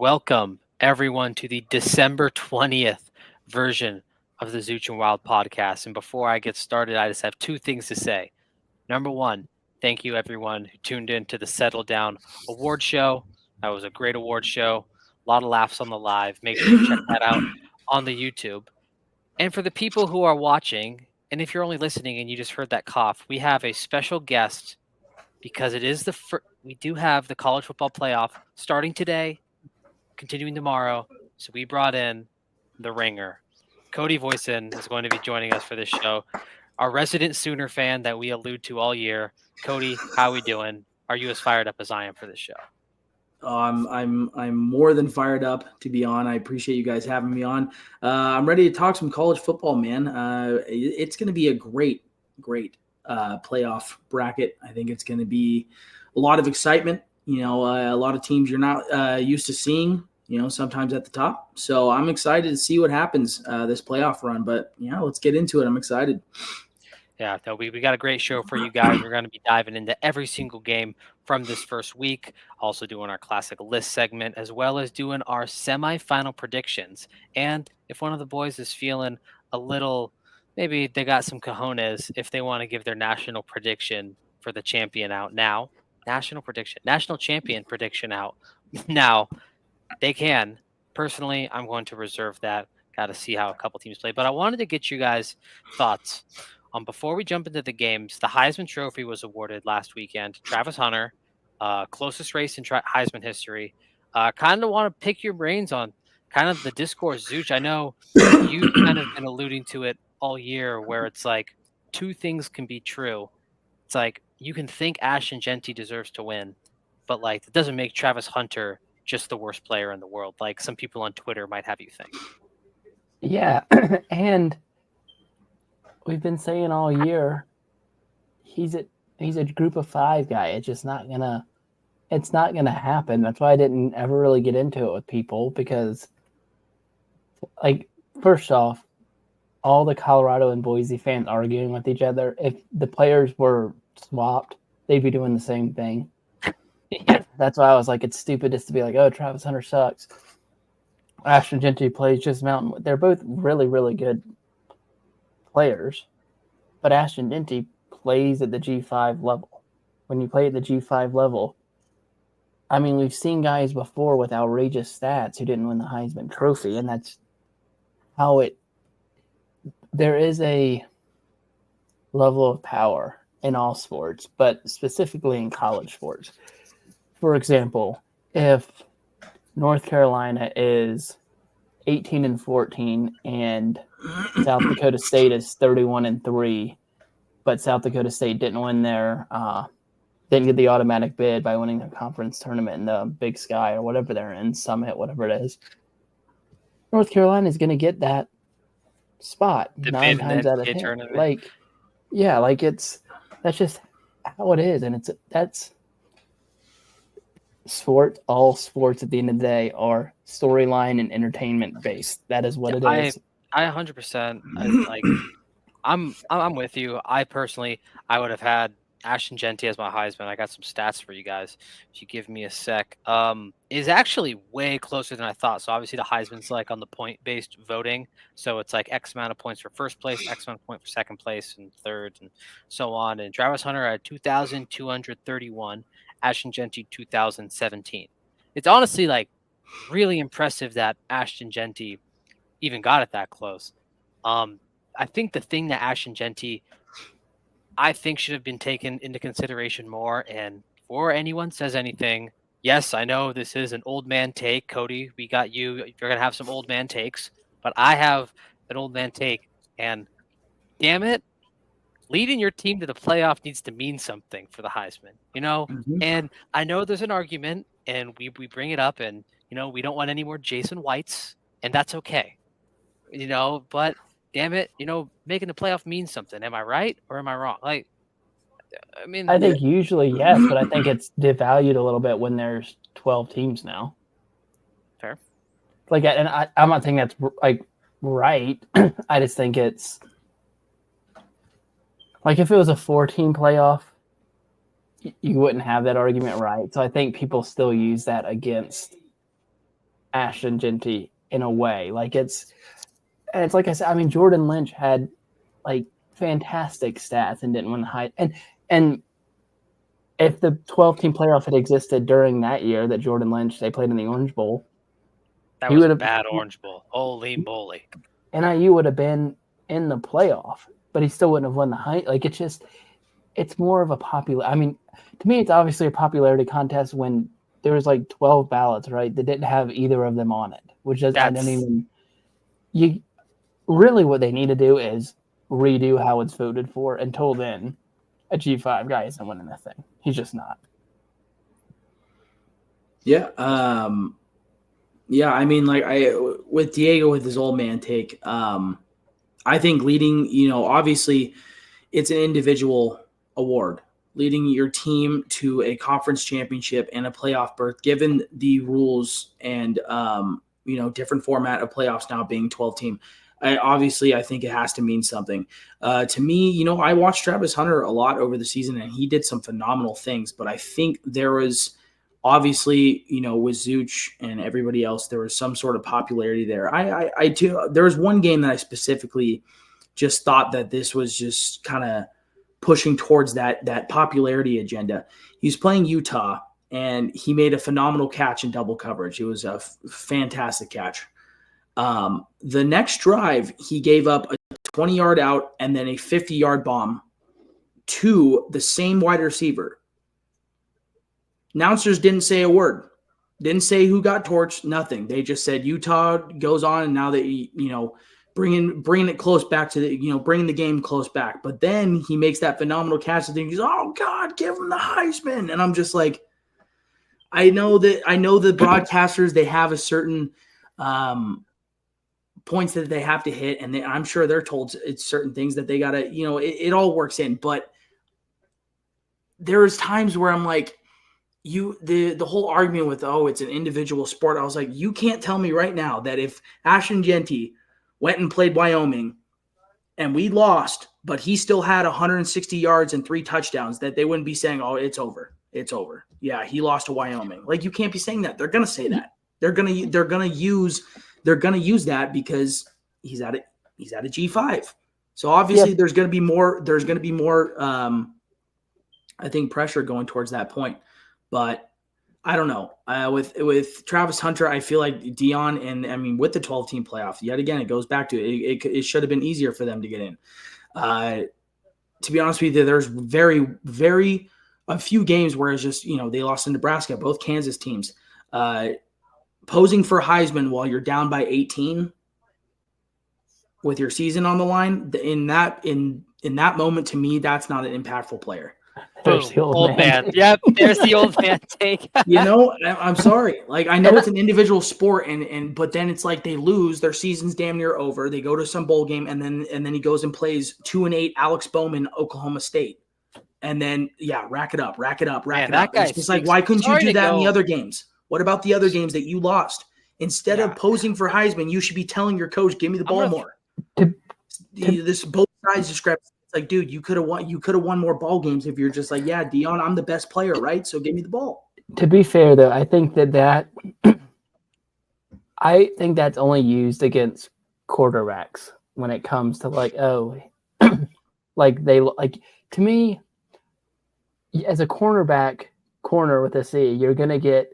Welcome, everyone, to the December 20th version of the Zooch and Wilde podcast. And before I get started, I just have two things to say. Number one, thank you, everyone who tuned in to the Settle Down award show. That was a great award show. A lot of laughs on the live. Make sure you check that out on the YouTube. And for the people who are watching, and if you're only listening and you just heard that cough, we have a special guest because it is we do have the college football playoff starting today, continuing tomorrow. So we brought in the ringer. Cody Voisin is going to be joining us for this show. Our resident Sooner fan that we allude to all year. Cody, how we doing? Are you as fired up as I am for this show? I'm more than fired up to be on. I appreciate you guys having me on. I'm ready to talk some college football, man. It's going to be a great playoff bracket. I think it's going to be a lot of excitement. A lot of teams you're not used to seeing, sometimes at the top. So I'm excited to see what happens this playoff run. But, let's get into it. I'm excited. Yeah, no, we got a great show for you guys. We're going to be diving into every single game from this first week, also doing our classic list segment, as well as doing our semifinal predictions. And if one of the boys is feeling a little, maybe they got some cojones if they want to give their national prediction for the champion out now. National champion prediction out now. They can. Personally, I'm going to reserve that. Got to see how a couple teams play. But I wanted to get you guys' thoughts. Before we jump into the games, the Heisman Trophy was awarded last weekend. Travis Hunter, closest race in Heisman history. Kind of want to pick your brains on kind of the discourse, Zooch. I know you've kind of been alluding to it all year where it's like two things can be true. It's like you can think Ashton Jeanty deserves to win, but like it doesn't make Travis Hunter just the worst player in the world. Like some people on Twitter might have you think. Yeah, and we've been saying all year, he's a group of five guy. It's not gonna happen. That's why I didn't ever really get into it with people because, like, first off, all the Colorado and Boise fans arguing with each other. If the players were swapped, they'd be doing the same thing. That's why I was like, it's stupid just to be like, oh, Travis Hunter sucks. Ashton Jeanty plays just mountain. They're both really, really good players, but Ashton Jeanty plays at the G5 level. When you play at the G5 level, I mean, we've seen guys before with outrageous stats who didn't win the Heisman Trophy, and that's how there is a level of power in all sports, but specifically in college sports. For example, if North Carolina is 18-14 and South Dakota State is 31-3, but South Dakota State didn't get the automatic bid by winning the conference tournament in the Big Sky or whatever they're in, Summit, whatever it is. North Carolina is going to get that spot 9 times out of 10. That's just how it is, and that's sport. All sports at the end of the day are storyline and entertainment based. That is what it is. I 100% I'm with you. I would have had Ashton Jeanty as my Heisman. I got some stats for you guys. If you give me a sec, is actually way closer than I thought. So obviously the Heisman's like on the point based voting. So it's like X amount of points for first place, X amount of points for second place and third, and so on. And Travis Hunter had 2,231. Ashton Jeanty 2017. It's honestly like really impressive that Ashton Jeanty even got it that close. I think the thing that Ashton Jeanty should have been taken into consideration more, and before anyone says anything, yes, I know this is an old man take. Cody, we got you. You're going to have some old man takes, but I have an old man take, and damn it, leading your team to the playoff needs to mean something for the Heisman, Mm-hmm. And I know there's an argument, and we bring it up, and, we don't want any more Jason Whites, and that's okay, but damn it, making the playoff means something. Am I right or am I wrong? Like, I mean, I think usually yes, but I think it's devalued a little bit when there's 12 teams now. Fair. Like, and I'm not saying that's like right. I just think it's like if it was a 4-team playoff, you wouldn't have that argument, right? So I think people still use that against Ashton Genty in a way. Like it's like I said, I mean, Jordan Lynch had like fantastic stats and didn't win the high. And if the 12-team playoff had existed during that year that Jordan Lynch, they played in the Orange Bowl. That was a bad Orange Bowl. Holy moly. NIU would have been in the playoff, but he still wouldn't have won the high. Like it's more of a popular. I mean, to me, it's obviously a popularity contest when there was like 12 ballots, right? That didn't have either of them on it, which does I don't even. You really what they need to do is redo how it's voted for. Until then, a G5 guy isn't winning that thing. He's just not. Yeah. Yeah. I mean, like with Diego with his old man take, I think leading, obviously it's an individual award. Leading your team to a conference championship and a playoff berth, given the rules and, different format of playoffs now being 12-team. I think it has to mean something. To me, I watched Travis Hunter a lot over the season, and he did some phenomenal things. But I think there was obviously, with Zooch and everybody else, there was some sort of popularity there. I too. There was one game that I specifically just thought that this was just kind of pushing towards that popularity agenda. He was playing Utah, and he made a phenomenal catch in double coverage. It was a fantastic catch. The next drive, he gave up a 20-yard out and then a 50-yard bomb to the same wide receiver. Announcers didn't say a word. Didn't say who got torched, nothing. They just said Utah goes on, and now they, bringing it close back to the, bringing the game close back. But then he makes that phenomenal catch and he's, oh God, give him the Heisman. And I'm just like, I know the broadcasters, they have a certain points that they have to hit, and I'm sure they're told it's certain things that they gotta, it all works in. But there's times where I'm like, the whole argument with, it's an individual sport. I was like, you can't tell me right now that if Ashton Genty went and played Wyoming and we lost, but he still had 160 yards and 3 touchdowns, that they wouldn't be saying, oh, it's over. It's over. Yeah, he lost to Wyoming. Like, you can't be saying that. They're going to say that. They're going to use that because he's at a G5. So obviously there's going to be more I think pressure going towards that point. But I don't know. With Travis Hunter, I feel like Dion and with the 12-team playoff, yet again, it goes back to it should have been easier for them to get in. To be honest with you, there's very, very a few games where it's just, they lost in Nebraska, both Kansas teams. Posing for Heisman while you're down by 18 with your season on the line, in that moment, to me, that's not an impactful player. There's the old man. Yep, there's the old man take. I'm sorry. Like, I know it's an individual sport, but then it's like they lose, their season's damn near over. They go to some bowl game, and then he goes and plays 2-8 Alex Bowman, Oklahoma State, and then rack it up. It's just like, why couldn't you do that in the other games? What about the other games that you lost? Instead of posing for Heisman, you should be telling your coach, "Give me the ball more." This both sides discrepancy. It's like, dude, you could have won more ball games if you're just like, yeah, Dion, I'm the best player, right? So give me the ball. To be fair, though, I think that's only used against quarterbacks when it comes to to me, as a corner with a C, you're gonna get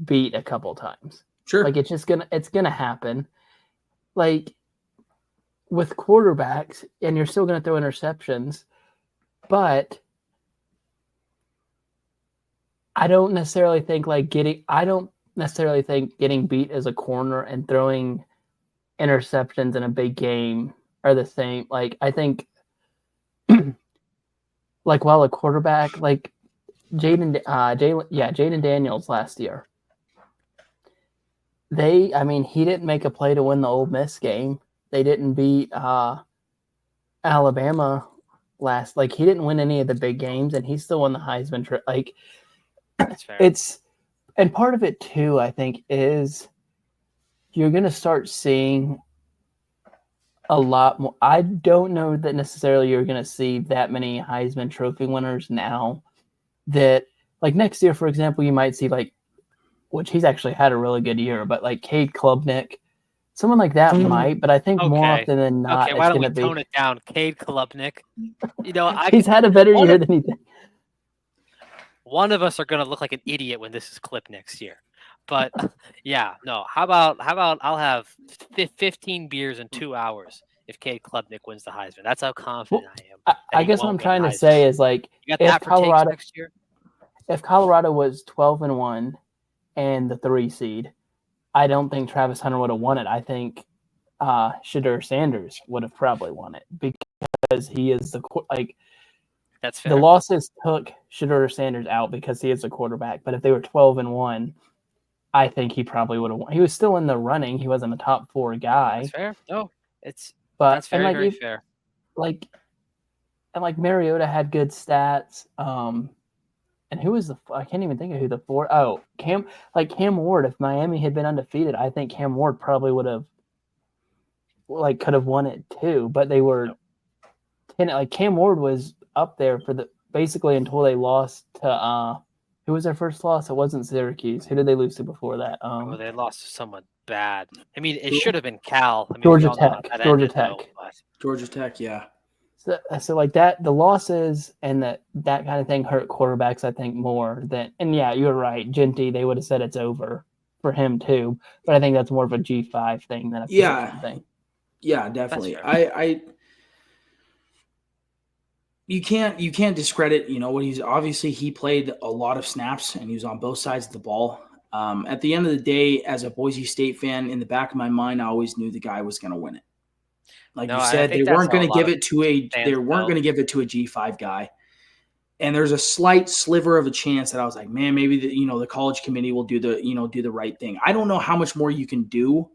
beat a couple times. Sure. Like, it's gonna happen. Like, with quarterbacks, and you're still gonna throw interceptions, but I don't necessarily think getting beat as a corner and throwing interceptions in a big game are the same. Like, I think while a quarterback, like Jaden Daniels last year, he didn't make a play to win the Ole Miss game. They didn't beat Alabama last. Like, he didn't win any of the big games, and he still won the Heisman. That's fair. And part of it too, I think, is you're going to start seeing a lot more. I don't know that necessarily you're going to see that many Heisman Trophy winners now. That, like, next year, for example, you might see like which he's actually had a really good year, but like Cade Klubnik, someone like that might, but I think more Okay. often than not, Okay, it's why don't going we to tone be. it down? Cade Klubnik. You know, He's had a better one year of- than he did. one of us are going to look like an idiot when this is clipped next year. But yeah, no. How about I'll have 15 beers in 2 hours if Cade Klubnik wins the Heisman. That's how confident I am. I guess what I'm trying to say is like You got if that for takes Colorado next year? if Colorado was 12-1 and the 3 seed, I don't think Travis Hunter would have won it. I think Shedeur Sanders would have probably won it because he is That's fair. the losses took Shedeur Sanders out because he is a quarterback. But if they were 12-1, I think he probably would have won. He was still in the running. He wasn't a top 4 guy. That's fair. No, But that's very fair. Like Mariota had good stats. And who was I can't even think of who the 4. Oh, Cam Ward. If Miami had been undefeated, I think Cam Ward probably would have could have won it too. But they were 10. Like Cam Ward was up there for basically until they lost to who was their first loss? It wasn't Syracuse. Who did they lose to before that? They lost to someone bad. I mean, it should have been Cal. I mean, Georgia Tech. Georgia Tech, yeah. So like that, the losses and that kind of thing hurt quarterbacks, I think, more than. And yeah, you're right, Genty. They would have said it's over for him too, but I think that's more of a G5 thing than a position thing. Yeah, definitely. You can't discredit, what he played a lot of snaps and he was on both sides of the ball. At the end of the day, as a Boise State fan, in the back of my mind, I always knew the guy was going to win it. Like you said, they weren't going to give it to a G5 guy. And there's a slight sliver of a chance that I was like, man, maybe the college committee will do the right thing. I don't know how much more you can do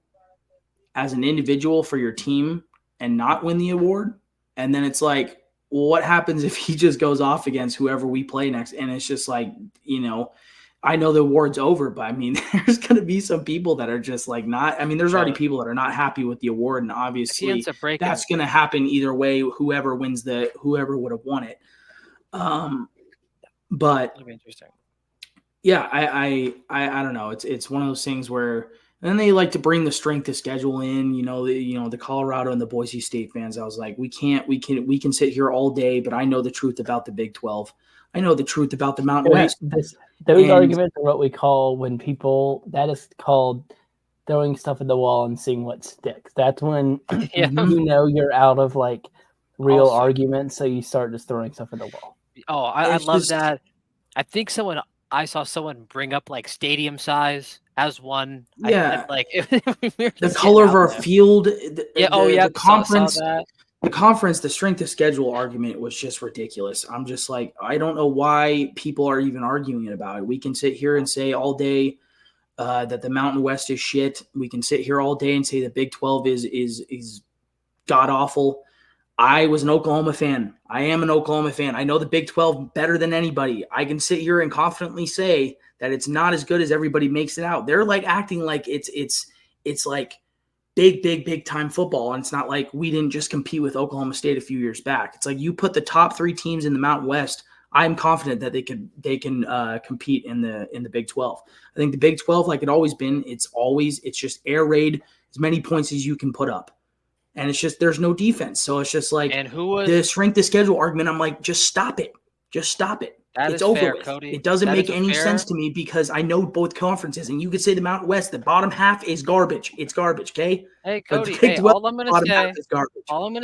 as an individual for your team and not win the award. And then it's like, well, what happens if he just goes off against whoever we play next? And it's just like, I know the award's over, but I mean, there's going to be some people that are just like not. I mean, there's already people that are not happy with the award, and obviously that's going to happen either way. Whoever wins whoever would have won it. But that'd be interesting. Yeah, I don't know. It's one of those things where. And then they like to bring the strength of schedule in, the Colorado and the Boise State fans. I was like, we can sit here all day, but I know the truth about the Big 12. I know the truth about the Mountain West. Those arguments are what we call that is called throwing stuff at the wall and seeing what sticks. That's when you're out of real arguments, so you start just throwing stuff at the wall. Oh, I love that. I think I saw someone bring up stadium size as one. Yeah, the color of our field. The conference. Saw that. The conference, the strength of schedule argument was just ridiculous. I'm just like, I don't know why people are even arguing about it. We can sit here and say all day that the Mountain West is shit. We can sit here all day and say the Big 12 is god awful. I was an Oklahoma fan. I am an Oklahoma fan. I know the Big 12 better than anybody. I can sit here and confidently say that it's not as good as everybody makes it out. They're acting like it's like big time football, and it's not like we didn't just compete with Oklahoma State a few years back. It's like you put the top 3 teams in the Mountain West. I'm confident that they can compete in the Big 12. I think the Big 12, like it always been, it's just air raid as many points as you can put up. And it's just there's no defense. So it's just like the strength of schedule argument. I'm like, just stop it. Just stop it. It's over fair, with. Cody. It doesn't make any sense to me because I know both conferences, and you could say the Mountain West, the bottom half is garbage. It's garbage, okay? Hey, Cody. All I'm gonna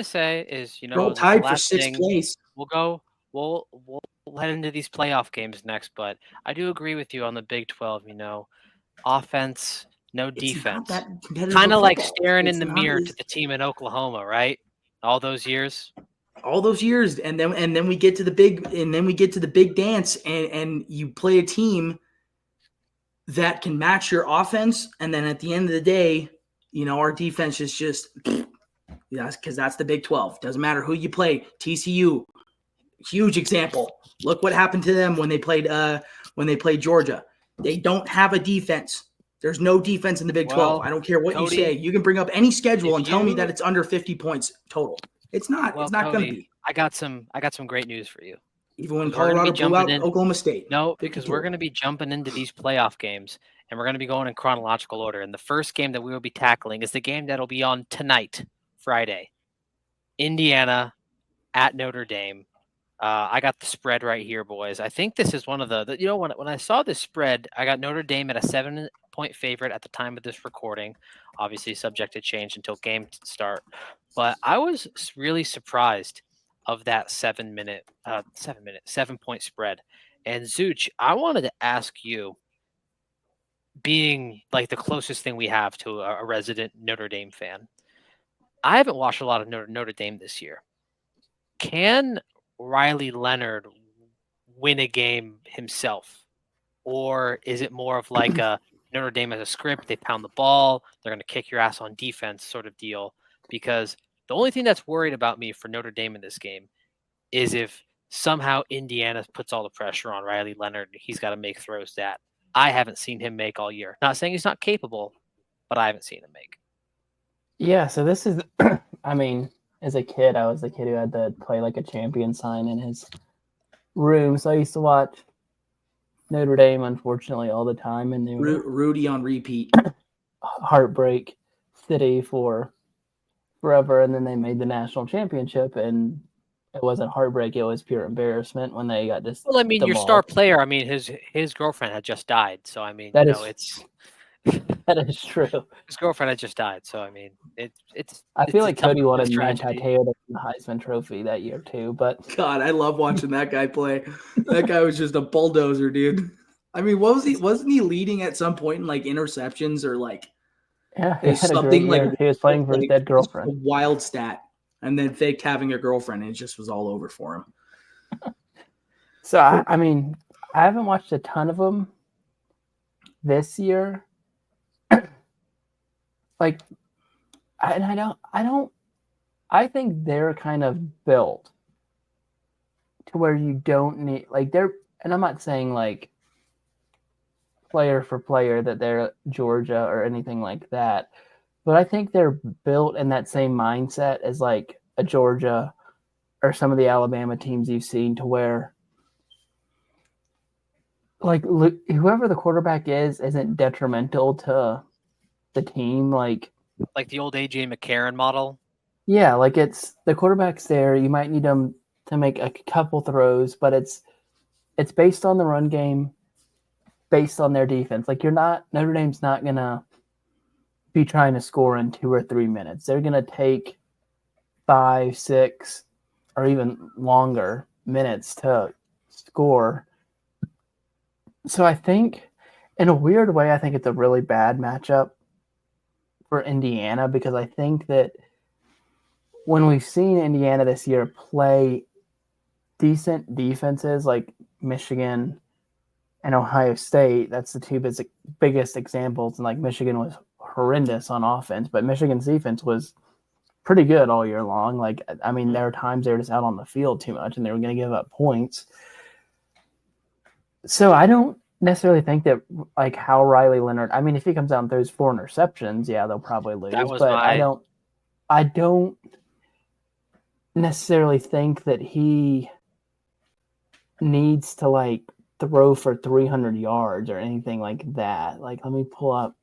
say is, they're all tied for 6th place. We'll head into these playoff games next, but I do agree with you on the Big 12. Offense, no defense. Kind of like staring in the mirror to the team in Oklahoma, right? All those years, and then we get to the big dance, and you play a team that can match your offense, and then at the end of the day, our defense is just because that's the Big 12. Doesn't matter who you play. TCU, huge example. Look what happened to them when they played Georgia. They don't have a defense. There's no defense in the Big 12. I don't care what you say. You can bring up any schedule and tell me that it's under 50 points total. It's not. It's not going to be. I got some great news for you. Even when Colorado blew out Oklahoma State. No, because we're going to be jumping into these playoff games, and we're going to be going in chronological order. And the first game that we will be tackling is the game that'll be on tonight, Friday. Indiana at Notre Dame. I got the spread right here, boys. I think this is one of the when I saw this spread, I got Notre Dame at a 7-point favorite at the time of this recording, obviously subject to change until game start. But I was really surprised of that 7-point spread. And Zooch, I wanted to ask you, being like the closest thing we have to a resident Notre Dame fan, I haven't watched a lot of Notre Dame this year. Can Riley Leonard win a game himself? Or is it more of like a Notre Dame as a script, they pound the ball, they're going to kick your ass on defense sort of deal? Because the only thing that's worried about me for Notre Dame in this game is if somehow Indiana puts all the pressure on Riley Leonard, he's got to make throws that I haven't seen him make all year. Not saying he's not capable, but I haven't seen him make. Yeah, so this is, I mean, as a kid, I was the kid who had to play like a champion sign in his room. So I used to watch Notre Dame, unfortunately, all the time. And they were Rudy on repeat. Heartbreak city for forever. And then they made the national championship. And it wasn't heartbreak. It was pure embarrassment when they got this. Well, I mean, your star player, I mean, his girlfriend had just died. So, I mean, it's... That is true. His girlfriend had just died, so I mean, it's. I feel like Cody wanted Manti Te'o to win the Heisman Trophy that year too, but God, I love watching that guy play. That guy was just a bulldozer, dude. I mean, wasn't he leading at some point in like interceptions or like? Yeah, something like he was playing for his dead girlfriend. A wild stat, and then faked having a girlfriend, and it just was all over for him. So I mean, I haven't watched a ton of them this year. Like, I think they're kind of built to where you don't need, like, and I'm not saying like player for player that they're Georgia or anything like that, but I think they're built in that same mindset as like a Georgia or some of the Alabama teams you've seen, to where like whoever the quarterback isn't detrimental to the team, like the old AJ McCarron model. Yeah, like it's the quarterback's there. You might need them to make a couple throws, but it's based on the run game, based on their defense. Like Notre Dame's not gonna be trying to score in 2 or 3 minutes. They're gonna take 5, 6, or even longer minutes to score. So I think, in a weird way, I think it's a really bad matchup for Indiana, because I think that when we've seen Indiana this year play decent defenses like Michigan and Ohio State, that's the two biggest examples. And like Michigan was horrendous on offense, but Michigan's defense was pretty good all year long. Like, I mean, there were times they were just out on the field too much and they were going to give up points. So I don't necessarily think that like how Riley Leonard, I mean, if he comes out and throws 4 interceptions, yeah, they'll probably lose. But I don't necessarily think that he needs to like throw for 300 yards or anything like that. Like, let me pull up.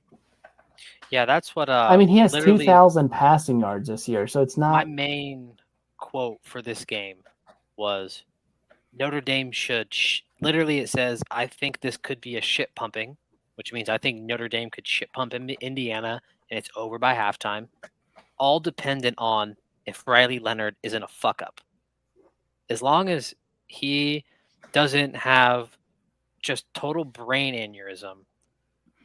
Yeah, that's what. I mean, he has 2,000 passing yards this year, so it's not. My main quote for this game was Notre Dame should literally. It says, "I think this could be a shit pumping," which means I think Notre Dame could shit pump Indiana, and it's over by halftime. All dependent on if Riley Leonard isn't a fuck up. As long as he doesn't have just total brain aneurysm,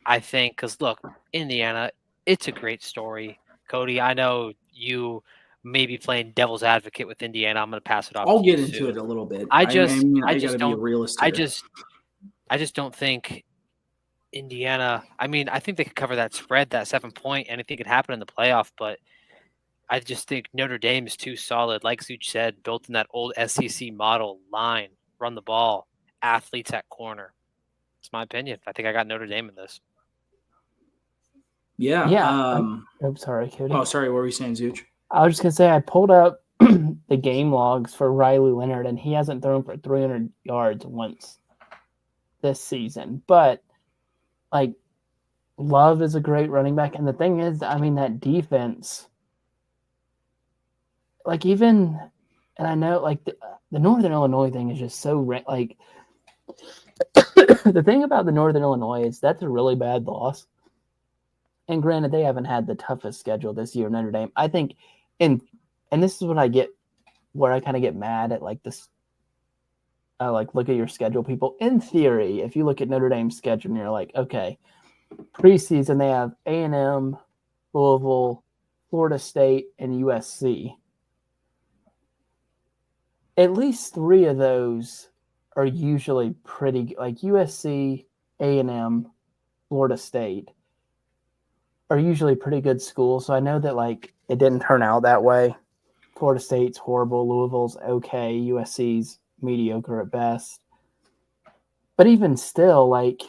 I think, because look, Indiana, it's a great story. Cody, I know you may be playing devil's advocate with Indiana. I'm going to pass it off. I'll get into it a little bit. I just don't. Be a realist here. I just don't think Indiana. I mean, I think they could cover that spread, that 7-point. Anything could happen in the playoff, but I just think Notre Dame is too solid. Like Zooch said, built in that old SEC model: line, run the ball, athletes at corner. It's my opinion. I think I got Notre Dame in this. Yeah. I'm sorry, Cody. Oh, sorry. What were you saying, Zooch? I was just going to say, I pulled up the game logs for Riley Leonard, and he hasn't thrown for 300 yards once this season. But, like, Love is a great running back. And the thing is, I mean, that defense, like even, and I know like the Northern Illinois thing is just so like the thing about the Northern Illinois is that's a really bad loss. And granted, they haven't had the toughest schedule this year, Notre Dame. I think, and this is what I get, where I kind of get mad at like this. Like look at your schedule, people. In theory, if you look at Notre Dame's schedule and you're like, okay, preseason they have A&M, Louisville, Florida State, and USC. At least 3 of those are usually pretty, like USC, A&M, Florida State are usually pretty good schools. So I know that like it didn't turn out that way. Florida State's horrible, Louisville's okay, USC's mediocre at best. But even still, like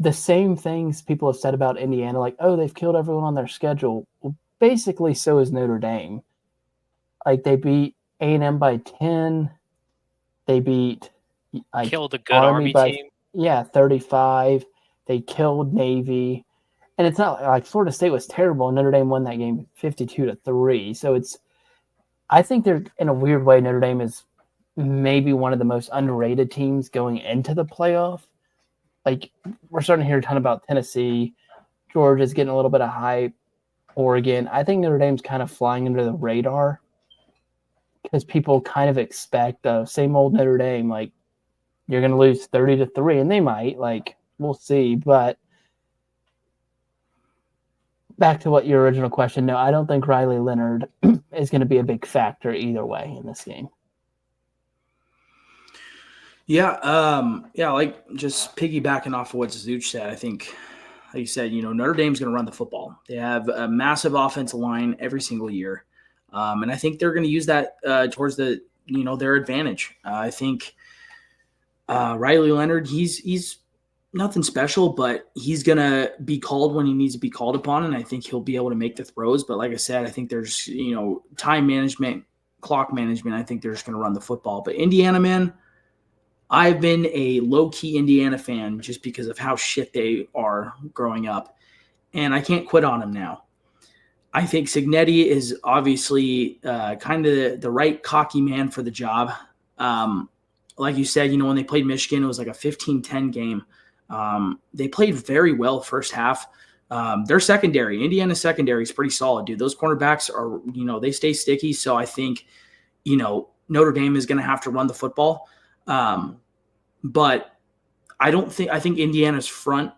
the same things people have said about Indiana, like, oh, they've killed everyone on their schedule. Well, basically, so is Notre Dame. Like they beat A&M by 10. They beat like killed a good Army team. Yeah, 35. They killed Navy. And it's not like Florida State was terrible and Notre Dame won that game 52-3. So I think they're, in a weird way, Notre Dame is maybe one of the most underrated teams going into the playoff. Like, we're starting to hear a ton about Tennessee. Georgia's getting a little bit of hype. Oregon. I think Notre Dame's kind of flying under the radar because people kind of expect same old Notre Dame. Like, you're going to lose 30-3, and they might. Like, we'll see. But back to what your original question, no, I don't think Riley Leonard is going to be a big factor either way in this game. Yeah, like just piggybacking off of what Zooch said, I think, like you said, Notre Dame's going to run the football. They have a massive offensive line every single year, and I think they're going to use that towards their advantage. I think Riley Leonard, he's nothing special, but he's going to be called when he needs to be called upon, and I think he'll be able to make the throws. But like I said, I think there's time management, clock management. I think they're just going to run the football. But Indiana, man, I've been a low-key Indiana fan just because of how shit they are growing up, and I can't quit on them now. I think Cignetti is obviously kind of the right cocky man for the job. Like you said, when they played Michigan, it was like a 15-10 game. They played very well first half. Their secondary, Indiana's secondary is pretty solid, dude. Those cornerbacks are, they stay sticky, so I think, Notre Dame is going to have to run the football. But I think Indiana's front,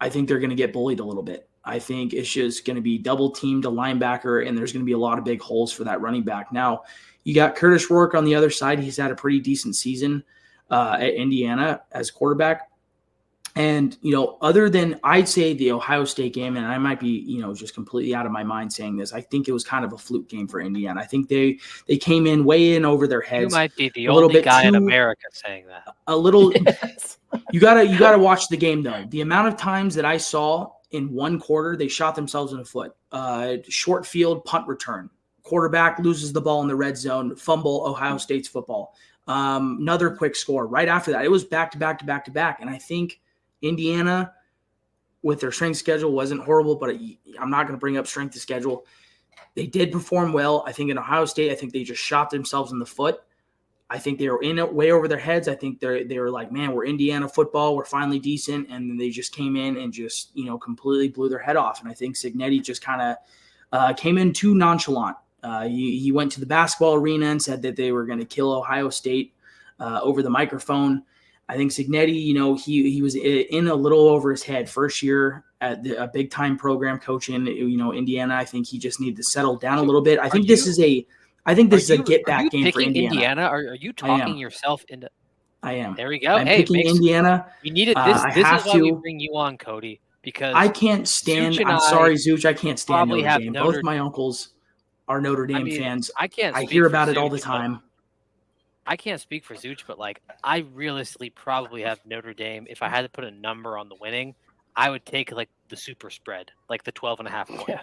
I think they're going to get bullied a little bit. I think it's just going to be double teamed to linebacker, and there's going to be a lot of big holes for that running back. Now, you got Curtis Rourke on the other side. He's had a pretty decent season at Indiana as quarterback. And, other than I'd say the Ohio State game, and I might be, just completely out of my mind saying this, I think it was kind of a fluke game for Indiana. I think they came in way in over their heads. You might be the only guy in America saying that. A little. Yes. You gotta watch the game though. The amount of times that I saw in one quarter, they shot themselves in the foot. Short field punt return. Quarterback loses the ball in the red zone. Fumble. Ohio State's football. Another quick score right after that. It was back to back to back to back, and I think Indiana, with their strength schedule, wasn't horrible, but I'm not going to bring up strength of schedule. They did perform well. I think in Ohio State, I think they just shot themselves in the foot. I think they were in it way over their heads. I think they were like, man, we're Indiana football. We're finally decent. And then they just came in and just, completely blew their head off. And I think Cignetti just kind of came in too nonchalant. He went to the basketball arena and said that they were going to kill Ohio State over the microphone. I think Cignetti, he was in a little over his head first year at a big time program coaching, Indiana. I think he just needed to settle down a little bit. I think this is a get back game for Indiana. Are you talking yourself into? I am. There we go. I'm picking Indiana. We needed this. This is why we bring you on, Cody, because I can't stand. I'm sorry, Zooch. I can't stand Notre Dame. Both my uncles are Notre Dame fans. I hear about it all the time. I can't speak for Zooch, but I realistically probably have Notre Dame. If I had to put a number on the winning, I would take the super spread, like the 12.5 point.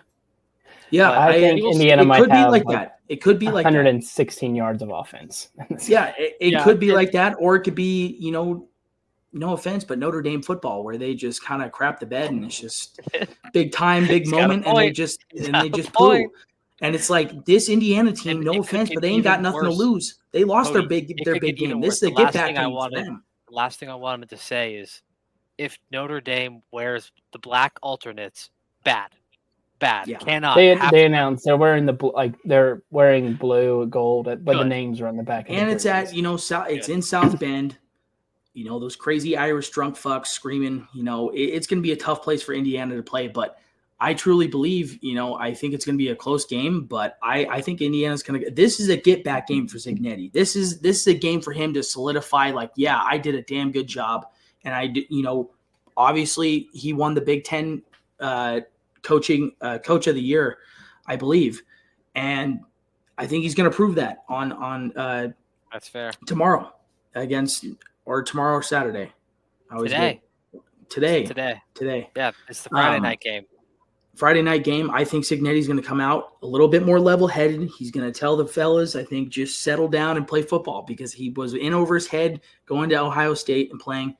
Yeah, I think Indiana might have like that. It could be like 116 yards of offense. Yeah, it could be like that, or it could be no offense, but Notre Dame football, where they just kind of crap the bed and it's just big time, big moment, and they just poo. And it's like this Indiana team, no offense, but they ain't got nothing to lose. They lost their big game. This is a get back game for them. The last thing I wanted to say is, if Notre Dame wears the black alternates, bad. Yeah. Cannot. They announced they're wearing they're wearing blue, gold, but the names are on the back. And it's at it's in South Bend. Those crazy Irish drunk fucks screaming. It's going to be a tough place for Indiana to play, but I truly believe. I think it's going to be a close game, but I think Indiana's going to. This is a get back game for Zignetti. This is a game for him to solidify. I did a damn good job, and I did. Obviously he won the Big Ten coach of the year, I believe, and I think he's going to prove that on that's fair tomorrow tomorrow or Saturday. Today. Yeah, it's the Friday night game. Friday night game. I think Zignetti's going to come out a little bit more level-headed. He's going to tell the fellas, I think, just settle down and play football, because he was in over his head going to Ohio State and playing.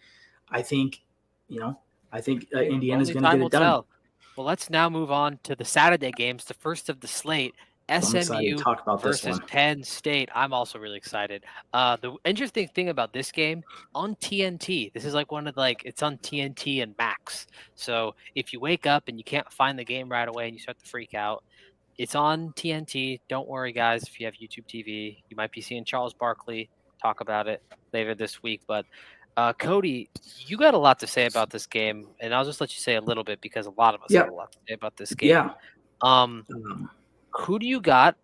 I think Indiana's going to get it done. Tell. Well, let's now move on to the Saturday games, the first of the slate. SMU versus Penn State. I'm also really excited. The interesting thing about this game, on TNT, this is it's on TNT and Max. So if you wake up and you can't find the game right away and you start to freak out, it's on TNT. Don't worry, guys. If you have YouTube TV, you might be seeing Charles Barkley talk about it later this week. But Cody, you got a lot to say about this game, and I'll just let you say a little bit because a lot of us have a lot to say about this game. Yeah. Who do you got,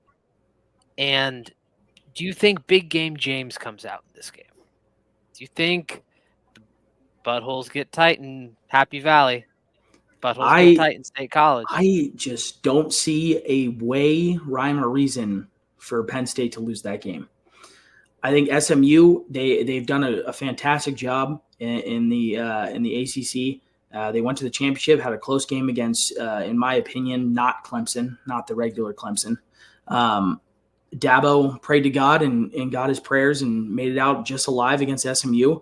and do you think Big Game James comes out in this game? Do you think the buttholes get tight in Happy Valley? Buttholes get tight in State College? I just don't see a way, rhyme, or reason for Penn State to lose that game. I think SMU, they've done a fantastic job in the ACC. They went to the championship, had a close game against, in my opinion, not Clemson, not the regular Clemson. Dabo prayed to God and got his prayers and made it out just alive against SMU.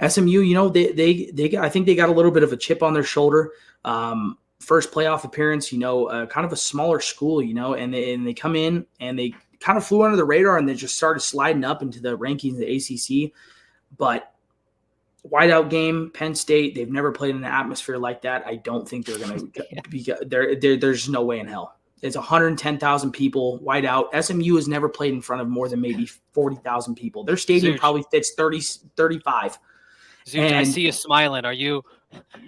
SMU, they I think they got a little bit of a chip on their shoulder. First playoff appearance, kind of a smaller school, and they come in and they kind of flew under the radar and they just started sliding up into the rankings of the ACC. But whiteout game, Penn State, they've never played in an atmosphere like that. I don't think they're going to be there's no way in hell. It's 110,000 people, whiteout. SMU has never played in front of more than maybe 40,000 people. Their stadium probably fits 35. Zooch, I see you smiling.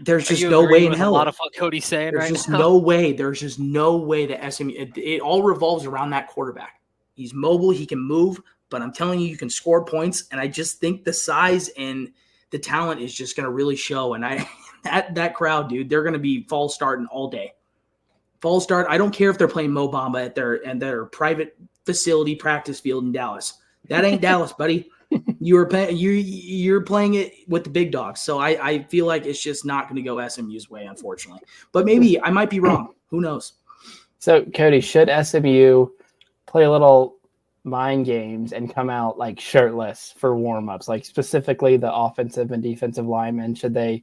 There's just no way in hell. A lot of what Cody's saying There's right just now. no way. There's just no way that SMU – it all revolves around that quarterback. He's mobile. He can move. But I'm telling you can score points. And I just think the size and – the talent is just going to really show. And that crowd, dude, they're going to be false starting all day. False start. I don't care if they're playing Mo Bamba at their private facility practice field in Dallas. That ain't Dallas, buddy. You're playing it with the big dogs. So I feel like it's just not going to go SMU's way, unfortunately. But maybe I might be wrong. Who knows? So, Cody, should SMU play a little mind games and come out shirtless for warm-ups, specifically the offensive and defensive linemen? Should they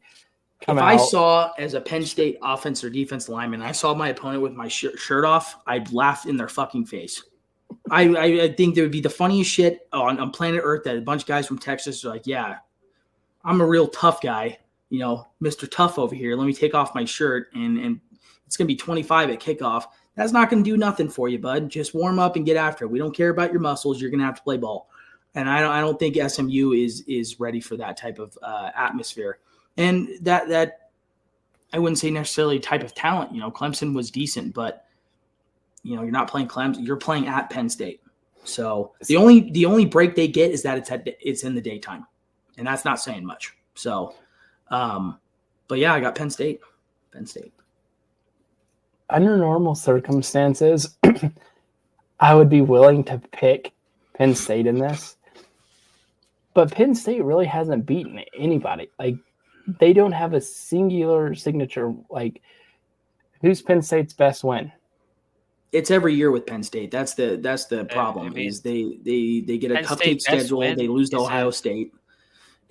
come out? If I saw, as a Penn State offense or defense lineman, I saw my opponent with my shirt off, I'd laugh in their fucking face. I think there would be the funniest shit on planet Earth that a bunch of guys from Texas are like, yeah, I'm a real tough guy, Mr. Tough over here. Let me take off my shirt and it's going to be 25 at kickoff. That's not going to do nothing for you, bud. Just warm up and get after it. We don't care about your muscles. You're going to have to play ball. And I don't think SMU is ready for that type of atmosphere. And that I wouldn't say necessarily type of talent. Clemson was decent, but you're not playing Clemson. You're playing at Penn State. So the only break they get is that it's in the daytime, and that's not saying much. So, but yeah, I got Penn State. Under normal circumstances, I would be willing to pick Penn State in this. But Penn State really hasn't beaten anybody. They don't have a singular signature. Who's Penn State's best win? It's every year with Penn State. That's the problem. Is they get a cupcake schedule. They lose to Ohio State.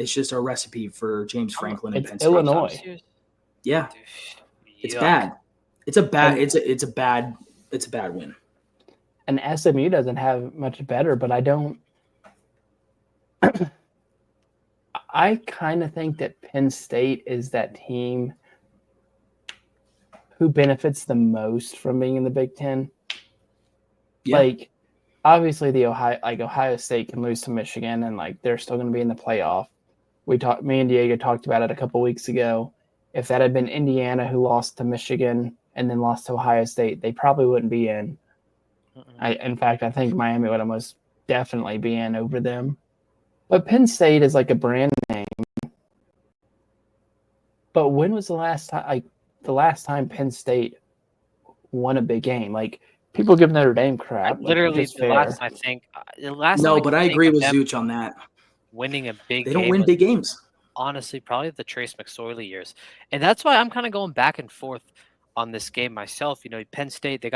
It's just a recipe for James Franklin and It's Penn State. Illinois. Yeah, it's Yuck. bad. It's a bad win. And SMU doesn't have much better, but I don't. I kind of think that Penn State is that team who benefits the most from being in the Big Ten. Yeah. Like, obviously, Ohio State can lose to Michigan, and like they're still going to be in the playoff. Me and Diego talked about it a couple weeks ago. If that had been Indiana who lost to Michigan and then lost to Ohio State, they probably wouldn't be in. In fact, I think Miami would almost definitely be in over them. But Penn State is like a brand name. But when was the last time? Like the last time Penn State won a big game? Like people give Notre Dame crap. Literally, the last I think. But I agree with Zooch on that. Winning a big they game. They don't win big games. Honestly, probably the Trace McSorley years. And that's why I'm kind of going back and forth on this game myself. You know, Penn State,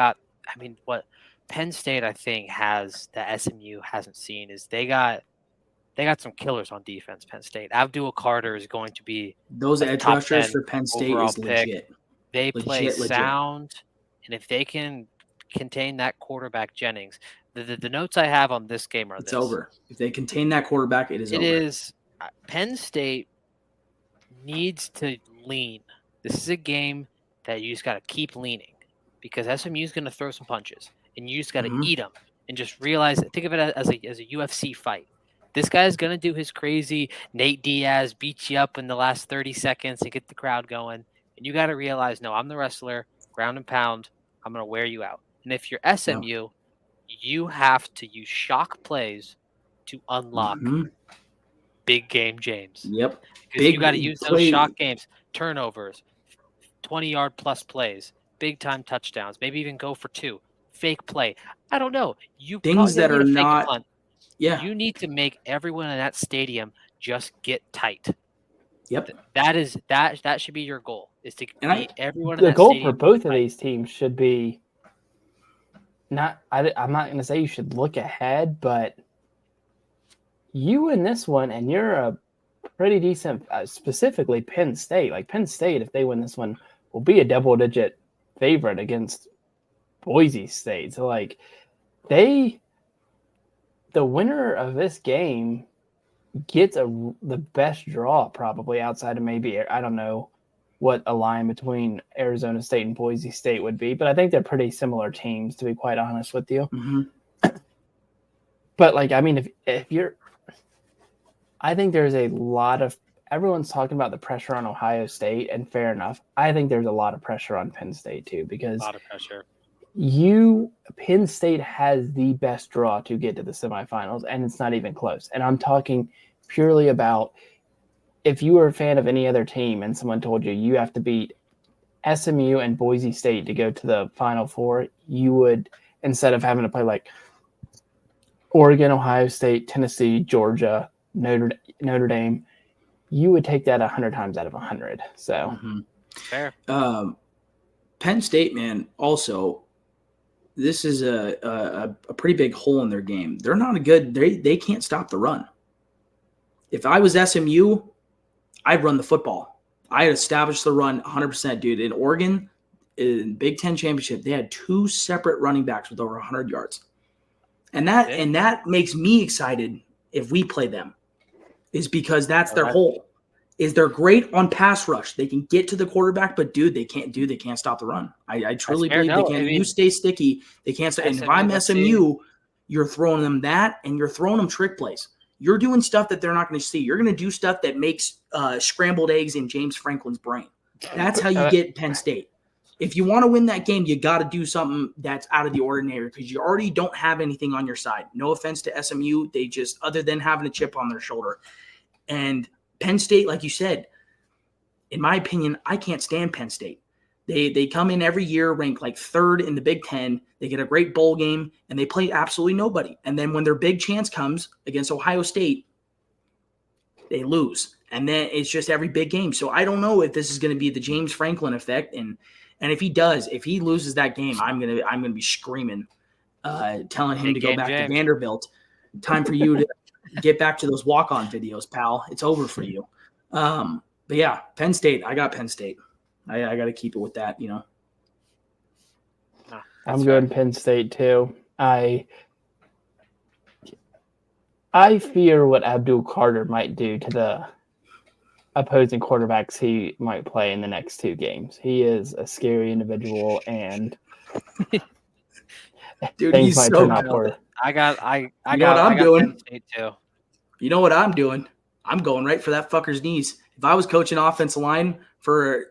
what Penn State, I think, has that SMU hasn't seen is they got some killers on defense, Penn State. Abdul Carter is going to be those edge rushers for Penn State is legit. They play sound, and if they can contain that quarterback Jennings, the notes I have on this game are it's over. If they contain that quarterback, it is over. It is. Penn State needs to lean. This is a game that you just got to keep leaning because SMU is going to throw some punches, and you just got to eat them and just realize it. Think of it as a UFC fight. This guy is going to do his crazy Nate Diaz beat you up in the last 30 seconds and get the crowd going, and you got to realize, no, I'm the wrestler, ground and pound. I'm going to wear you out. And if you're SMU, you have to use shock plays to unlock big game James. Yep. Because you got to use those shock games, turnovers, 20-yard plus plays, big time touchdowns, maybe even go for 2. Fake play. I don't know. Things that are not. Yeah. You need to make everyone in that stadium just get tight. Yep. That should be your goal. Is to get everyone in that stadium. The goal for both of these teams should be not. I'm not going to say you should look ahead, but you win this one, and you're a pretty decent. Specifically, Penn State. Like Penn State, if they win this one, will be a double-digit favorite against Boise State. So, like, the winner of this game gets the best draw probably outside of maybe, I don't know what a line between Arizona State and Boise State would be, but I think they're pretty similar teams, to be quite honest with you. But like, I mean, if you're, I think there's a lot of, everyone's talking about the pressure on Ohio State, and fair enough. I think there's a lot of pressure on Penn State too, because a lot of pressure. Penn State has the best draw to get to the semifinals, and it's not even close. And I'm talking purely about if you were a fan of any other team and someone told you have to beat SMU and Boise State to go to the Final Four, you would, instead of having to play like Oregon, Ohio State, Tennessee, Georgia, Notre Dame, you would take that 100 times out of 100. So fair. Penn State, man, also, this is a pretty big hole in their game. They're not a good – they can't stop the run. If I was SMU, I'd run the football. I'd establish the run 100%, dude. In Oregon, in Big Ten Championship, they had 2 separate running backs with over 100 yards. And that makes me excited if we play them, is because that's their hole. Is they're great on pass rush. They can get to the quarterback, but dude, they can't stop the run. I truly believe they can't. You stay sticky, they can't stop. And if I'm SMU, you're throwing them that, and you're throwing them trick plays. You're doing stuff that they're not going to see. You're going to do stuff that makes scrambled eggs in James Franklin's brain. That's how you get Penn State. If you want to win that game, you got to do something that's out of the ordinary because you already don't have anything on your side. No offense to SMU. They just, other than having a chip on their shoulder. And Penn State, like you said, in my opinion, I can't stand Penn State. They come in every year, ranked like 3rd in the Big Ten. They get a great bowl game, and they play absolutely nobody. And then when their big chance comes against Ohio State, they lose. And then it's just every big game. So I don't know if this is going to be the James Franklin effect. And if he loses that game, I'm gonna be screaming, telling him to go back to Vanderbilt. Time for you to get back to those walk-on videos, pal. It's over for you. But yeah, Penn State. I got Penn State. I got to keep it with that, you know. I'm going Penn State too. I fear what Abdul Carter might do to the opposing quarterbacks he might play in the next 2 games. He is a scary individual, and Dude, things he's might so turn out good. for. I got You know what I'm doing? Penn State too. You know what I'm doing? I'm going right for that fucker's knees. If I was coaching offensive line for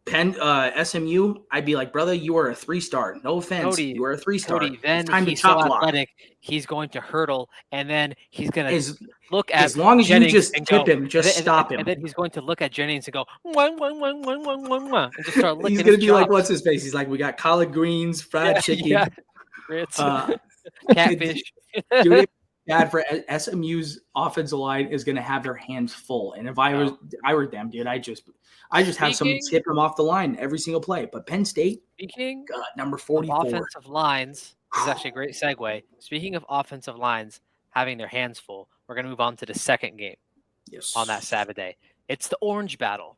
Penn SMU, I'd be like, brother, you are a 3-star. No offense, Cody, you are a 3-star. Cody, then it's time he's to chop so block. athletic, he's going to hurdle, and then he's going to look at as long as Jennings you just and tip go, him, just stop him. And then he's going to look at Jennings and go, wah, wah, wah, wah, wah, wah, wah, and just start licking He's going to his be like, chops. what's his face? He's like, we got collard greens, fried chicken. Grits, catfish. Dude, it's bad for SMU's offensive line is going to have their hands full. And if I were them, dude, I just have someone skip them off the line every single play. But Penn State, Speaking number 44. of offensive lines, this is actually a great segue. Speaking of offensive lines having their hands full, we're going to move on to the second game on that Saturday. It's the Orange Battle.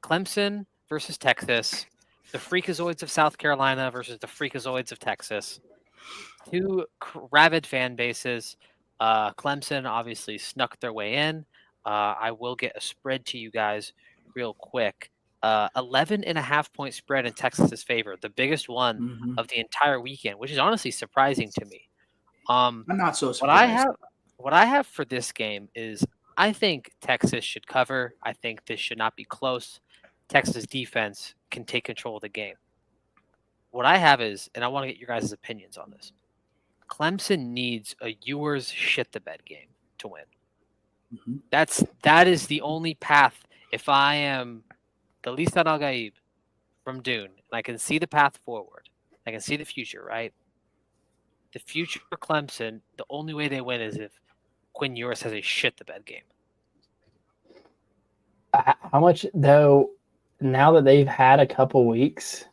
Clemson versus Texas. The Freakazoids of South Carolina versus the Freakazoids of Texas. 2 rabid fan bases. Clemson obviously snuck their way in. I will get a spread to you guys real quick. 11.5-point spread in Texas's favor, the biggest one of the entire weekend, which is honestly surprising to me. I'm not so surprised. What I have for this game is I think Texas should cover. I think this should not be close. Texas defense can take control of the game. What I have is, and I want to get your guys' opinions on this, Clemson needs a Ewers shit-the-bed game to win. That is the only path. If I am the Lisan Al-Gaib from Dune, and I can see the path forward, I can see the future, right? The future for Clemson, the only way they win is if Quinn Ewers has a shit-the-bed game. How much, though, now that they've had a couple weeks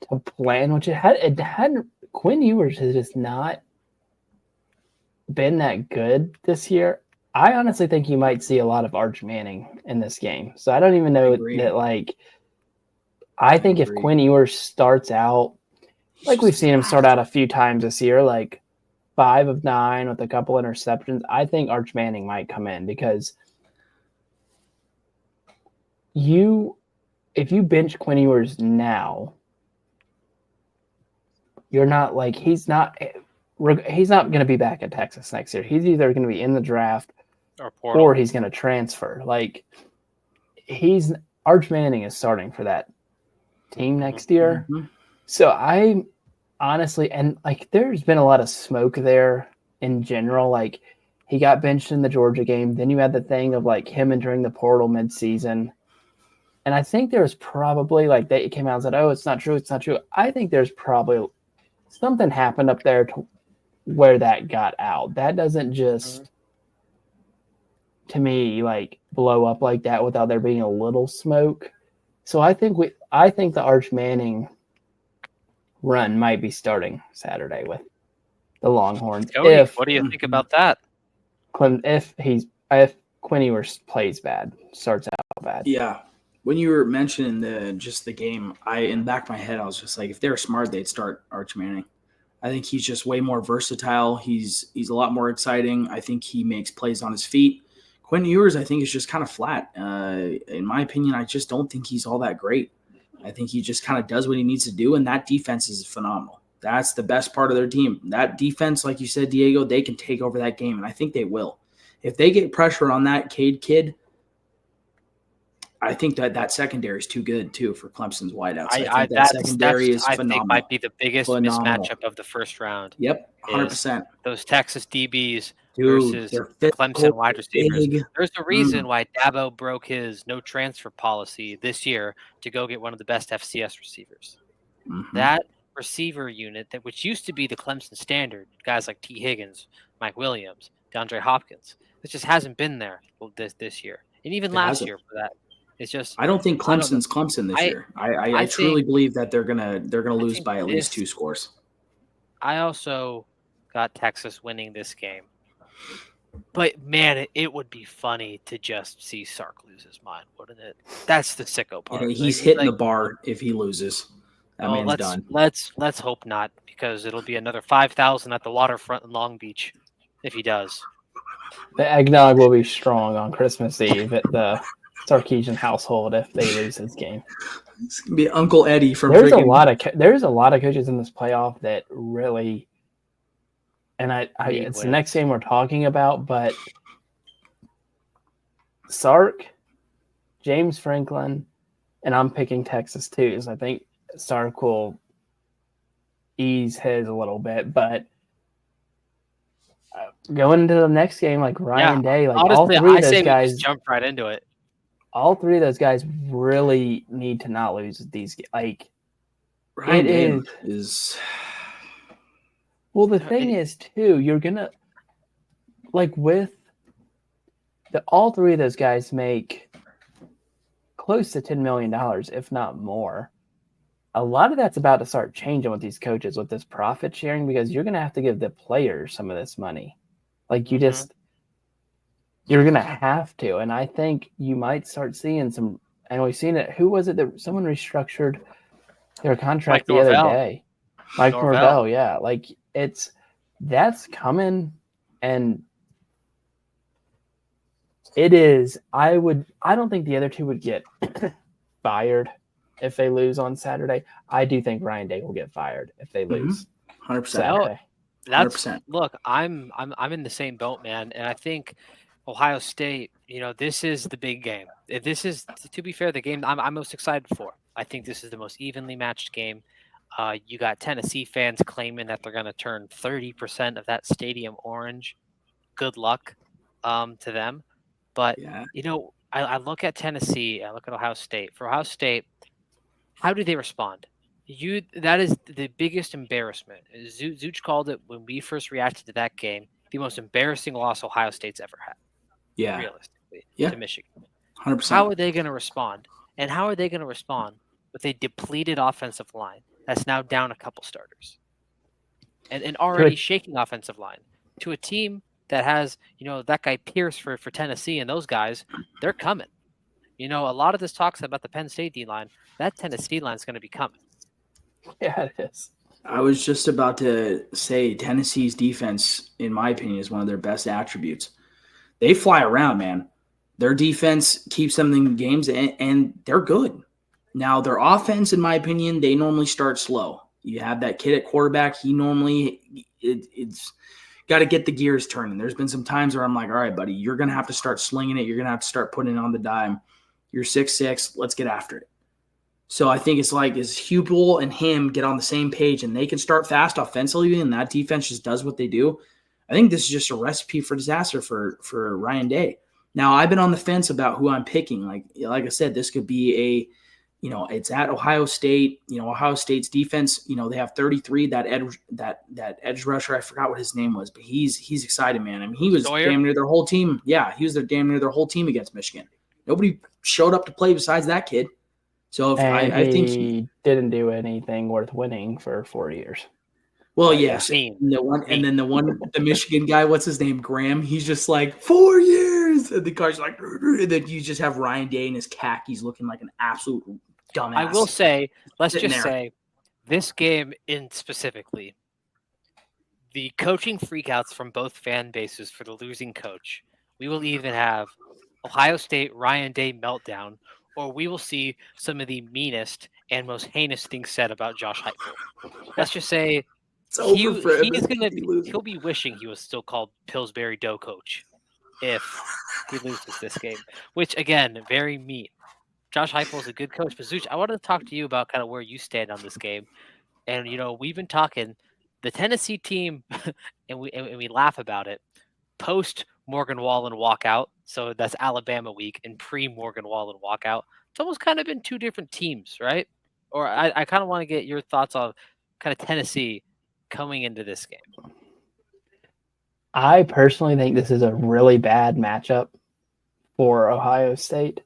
to plan, which it hadn't, Quinn Ewers has just not been that good this year. I honestly think you might see a lot of Arch Manning in this game. So I don't even know that, like, I think if Quinn Ewers starts out, like we've seen him start out a few times this year, like 5 of 9 with a couple interceptions, I think Arch Manning might come in because if you bench Quinn Ewers now, you're not like he's not going to be back at Texas next year. He's either going to be in the draft or he's going to transfer. Like Arch Manning is starting for that team next year. So I honestly, and like there's been a lot of smoke there in general. Like he got benched in the Georgia game. Then you had the thing of like him entering the portal midseason. And I think there's probably like they came out and said, oh, it's not true. It's not true. I think there's probably something happened up there to where that got out. That doesn't just, to me, like blow up like that without there being a little smoke. So I think the Arch Manning run might be starting Saturday with the Longhorns. Cody, what do you think about that? If Quinn Ewers plays bad, starts out bad. Yeah. When you were mentioning the game, in the back of my head, I was just like, if they're smart, they'd start Arch Manning. I think he's just way more versatile. He's a lot more exciting. I think he makes plays on his feet. Quinn Ewers, I think, is just kind of flat. In my opinion, I just don't think he's all that great. I think he just kind of does what he needs to do, and that defense is phenomenal. That's the best part of their team. That defense, like you said, Diego, they can take over that game, and I think they will. If they get pressure on that Cade kid, I think that secondary is too good too for Clemson's wideouts. I think that secondary is phenomenal. I think might be the biggest mismatchup of the first round. Yep, 100%. Those Texas DBs versus Clemson wide receivers. There's a reason why Dabo broke his no transfer policy this year to go get one of the best FCS receivers. That receiver unit, which used to be the Clemson standard, guys like T. Higgins, Mike Williams, DeAndre Hopkins, it just hasn't been there this year, and even last year for that. It's just I don't think Clemson's Clemson this year. I truly believe that they're gonna lose by at least 2 scores. I also got Texas winning this game. But man, it would be funny to just see Sark lose his mind, wouldn't it? That's the sicko part. Yeah, he's Like, hitting the bar if he loses. That oh, man's done. let's hope not, because it'll be another 5,000 at the waterfront in Long Beach if he does. The eggnog will be strong on Christmas Eve at the Sarkeesian household if they lose this game. It's gonna be Uncle Eddie from. There's a lot of coaches in this playoff that really, and it's the next game we're talking about, but Sark, James Franklin, and I'm picking Texas too. So I think Sark will ease his a little bit, but going into the next game, like Ryan Day, like honestly, all three of those we guys just jump right into it. All three of those guys really need to not lose these. Like Ryan Day is. Well, the thing is too, you're gonna with all three of those guys make close to $10 million, if not more. A lot of that's about to start changing with these coaches with this profit sharing, because you're gonna have to give the players some of this money. Like you're going to have to. And I think you might start seeing some, and we've seen it. Who was it that someone restructured their contract the other day? Mike Norvell. Yeah. Like that's coming, and it is, I don't think the other two would get fired if they lose on Saturday. I do think Ryan Day will get fired if they lose. 100%. Saturday. That's 100%. Look, I'm in the same boat, man, and I think Ohio State, this is the big game. This is, to be fair, the game I'm most excited for. I think this is the most evenly matched game. You got Tennessee fans claiming that they're going to turn 30% of that stadium orange. Good luck to them. But, I look at Tennessee, I look at Ohio State. For Ohio State, how do they respond? That is the biggest embarrassment. Zooch called it when we first reacted to that game, the most embarrassing loss Ohio State's ever had. Yeah. Realistically, to Michigan. 100%. How are they going to respond? And how are they going to respond with a depleted offensive line that's now down a couple starters? And an already shaking offensive line to a team that has, that guy Pierce for Tennessee, and those guys, they're coming. A lot of this talks about the Penn State D-line. That Tennessee line is going to be coming. Yeah, it is. I was just about to say Tennessee's defense, in my opinion, is one of their best attributes. They fly around, man. Their defense keeps them in games, and they're good. Now, their offense, in my opinion, they normally start slow. You have that kid at quarterback. He normally it's got to get the gears turning. There's been some times where I'm like, all right, buddy, you're going to have to start slinging it. You're going to have to start putting it on the dime. You're 6'6". Let's get after it. So I think it's like as Hubel and him get on the same page and they can start fast offensively, and that defense just does what they do. I think this is just a recipe for disaster for Ryan Day. Now, I've been on the fence about who I'm picking. Like I said, this could be it's at Ohio State. Ohio State's defense, they have 33. That edge rusher, I forgot what his name was, but he's excited, man. I mean, he was damn near their whole team. Yeah, he was damn near their whole team against Michigan. Nobody showed up to play besides that kid. So I think he didn't do anything worth winning for 4 years. Well, yes. The Michigan guy, what's his name? Graham. He's just like 4 years. And the car's like, and then you just have Ryan Day in his khakis looking like an absolute dumbass. I will say, let's just say this game in specifically, the coaching freakouts from both fan bases for the losing coach. We will even have Ohio State Ryan Day meltdown, or we will see some of the meanest and most heinous things said about Josh Heupel. Let's just say he'll be wishing he was still called Pillsbury Dough Coach if he loses this game, which again, very mean. Josh Heupel is a good coach, but Zooch, I wanted to talk to you about kind of where you stand on this game. And we've been talking the Tennessee team, and we laugh about it post Morgan Wallen walkout. So that's Alabama week, and pre Morgan Wallen walkout. It's almost kind of been two different teams, right? Or I kind of want to get your thoughts on kind of Tennessee coming into this game. I personally think this is a really bad matchup for Ohio State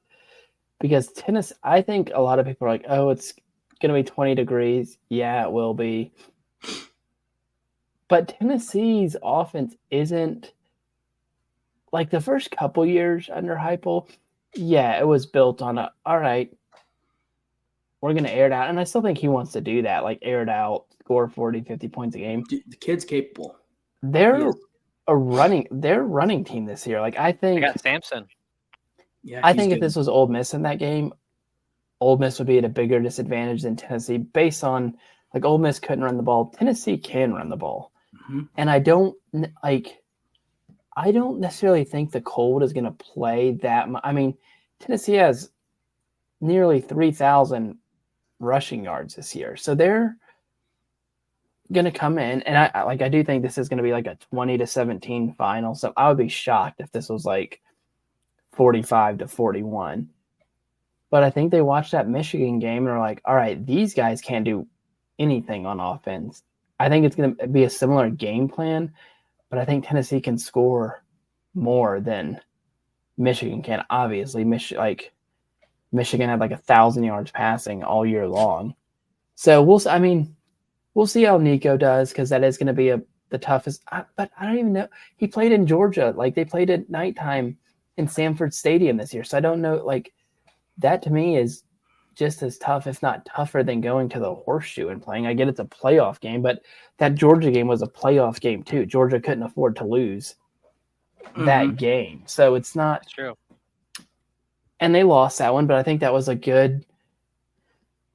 because Tennessee, I think a lot of people are like, oh, it's going to be 20 degrees. Yeah, it will be. But Tennessee's offense isn't like the first couple years under Heupel, yeah, it was built on all right, we're going to air it out. And I still think he wants to do that, like air it out, score 40, 50 points a game. The kid's capable. They're running team this year. Like I got Sampson. Yeah, I think if this was Ole Miss in that game, Ole Miss would be at a bigger disadvantage than Tennessee based on like Ole Miss couldn't run the ball. Tennessee can run the ball. Mm-hmm. And I don't necessarily think the cold is going to play that much. I mean, Tennessee has nearly 3,000 rushing yards this year. So they're going to come in, and I do think this is going to be like a 20-17 final. So I would be shocked if this was like 45-41. But I think they watched that Michigan game and are like, all right, these guys can't do anything on offense. I think it's going to be a similar game plan, but I think Tennessee can score more than Michigan can. Obviously, Michigan had like 1,000 yards passing all year long. So we'll see how Nico does, because that is going to be the toughest. But I don't even know. He played in Georgia. Like they played at nighttime in Sanford Stadium this year. So I don't know. Like that to me is just as tough, if not tougher, than going to the Horseshoe and playing. I get it's a playoff game, but that Georgia game was a playoff game too. Georgia couldn't afford to lose that game. So it's not true. And they lost that one, but I think that was a good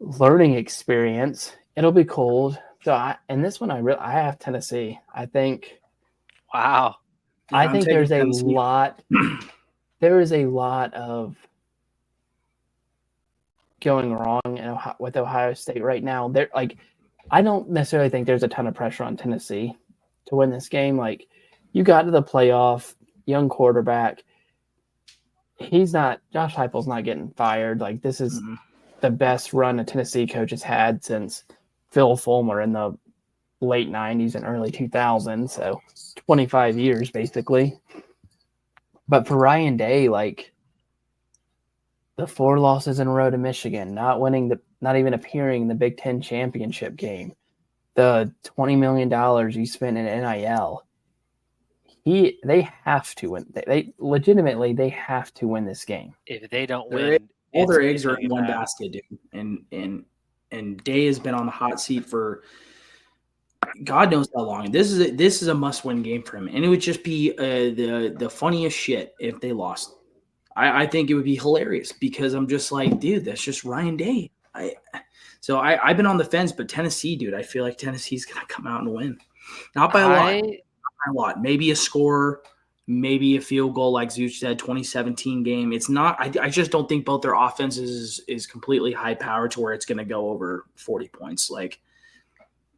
learning experience. It'll be cold. So this one I have Tennessee. I think. Wow. I think there's a lot. There is a lot of going wrong with Ohio State right now. They're like, I don't necessarily think there's a ton of pressure on Tennessee to win this game. Like, you got to the playoff, young quarterback. Josh Heupel's not getting fired. Like, this is the best run a Tennessee coach has had since Phil Fulmer in the late 90s and early 2000s. So 25 years, basically. But for Ryan Day, like, the 4 losses in a row to Michigan, not even appearing in the Big Ten championship game, the $20 million you spent in NIL, they have to win. They legitimately have to win this game. If they don't win, all their eggs are in one basket, dude. And Day has been on the hot seat for God knows how long. This is a must-win game for him, and it would just be the funniest shit if they lost. I think it would be hilarious, because I'm just like, dude, that's just Ryan Day. I've been on the fence, but Tennessee, dude, I feel like Tennessee's gonna come out and win, not by a lot. Not by a lot. Maybe a score, maybe a field goal, like Zooch said, 2017 game. It's not. I just don't think both their offenses is completely high power to where it's gonna go over 40 points. Like,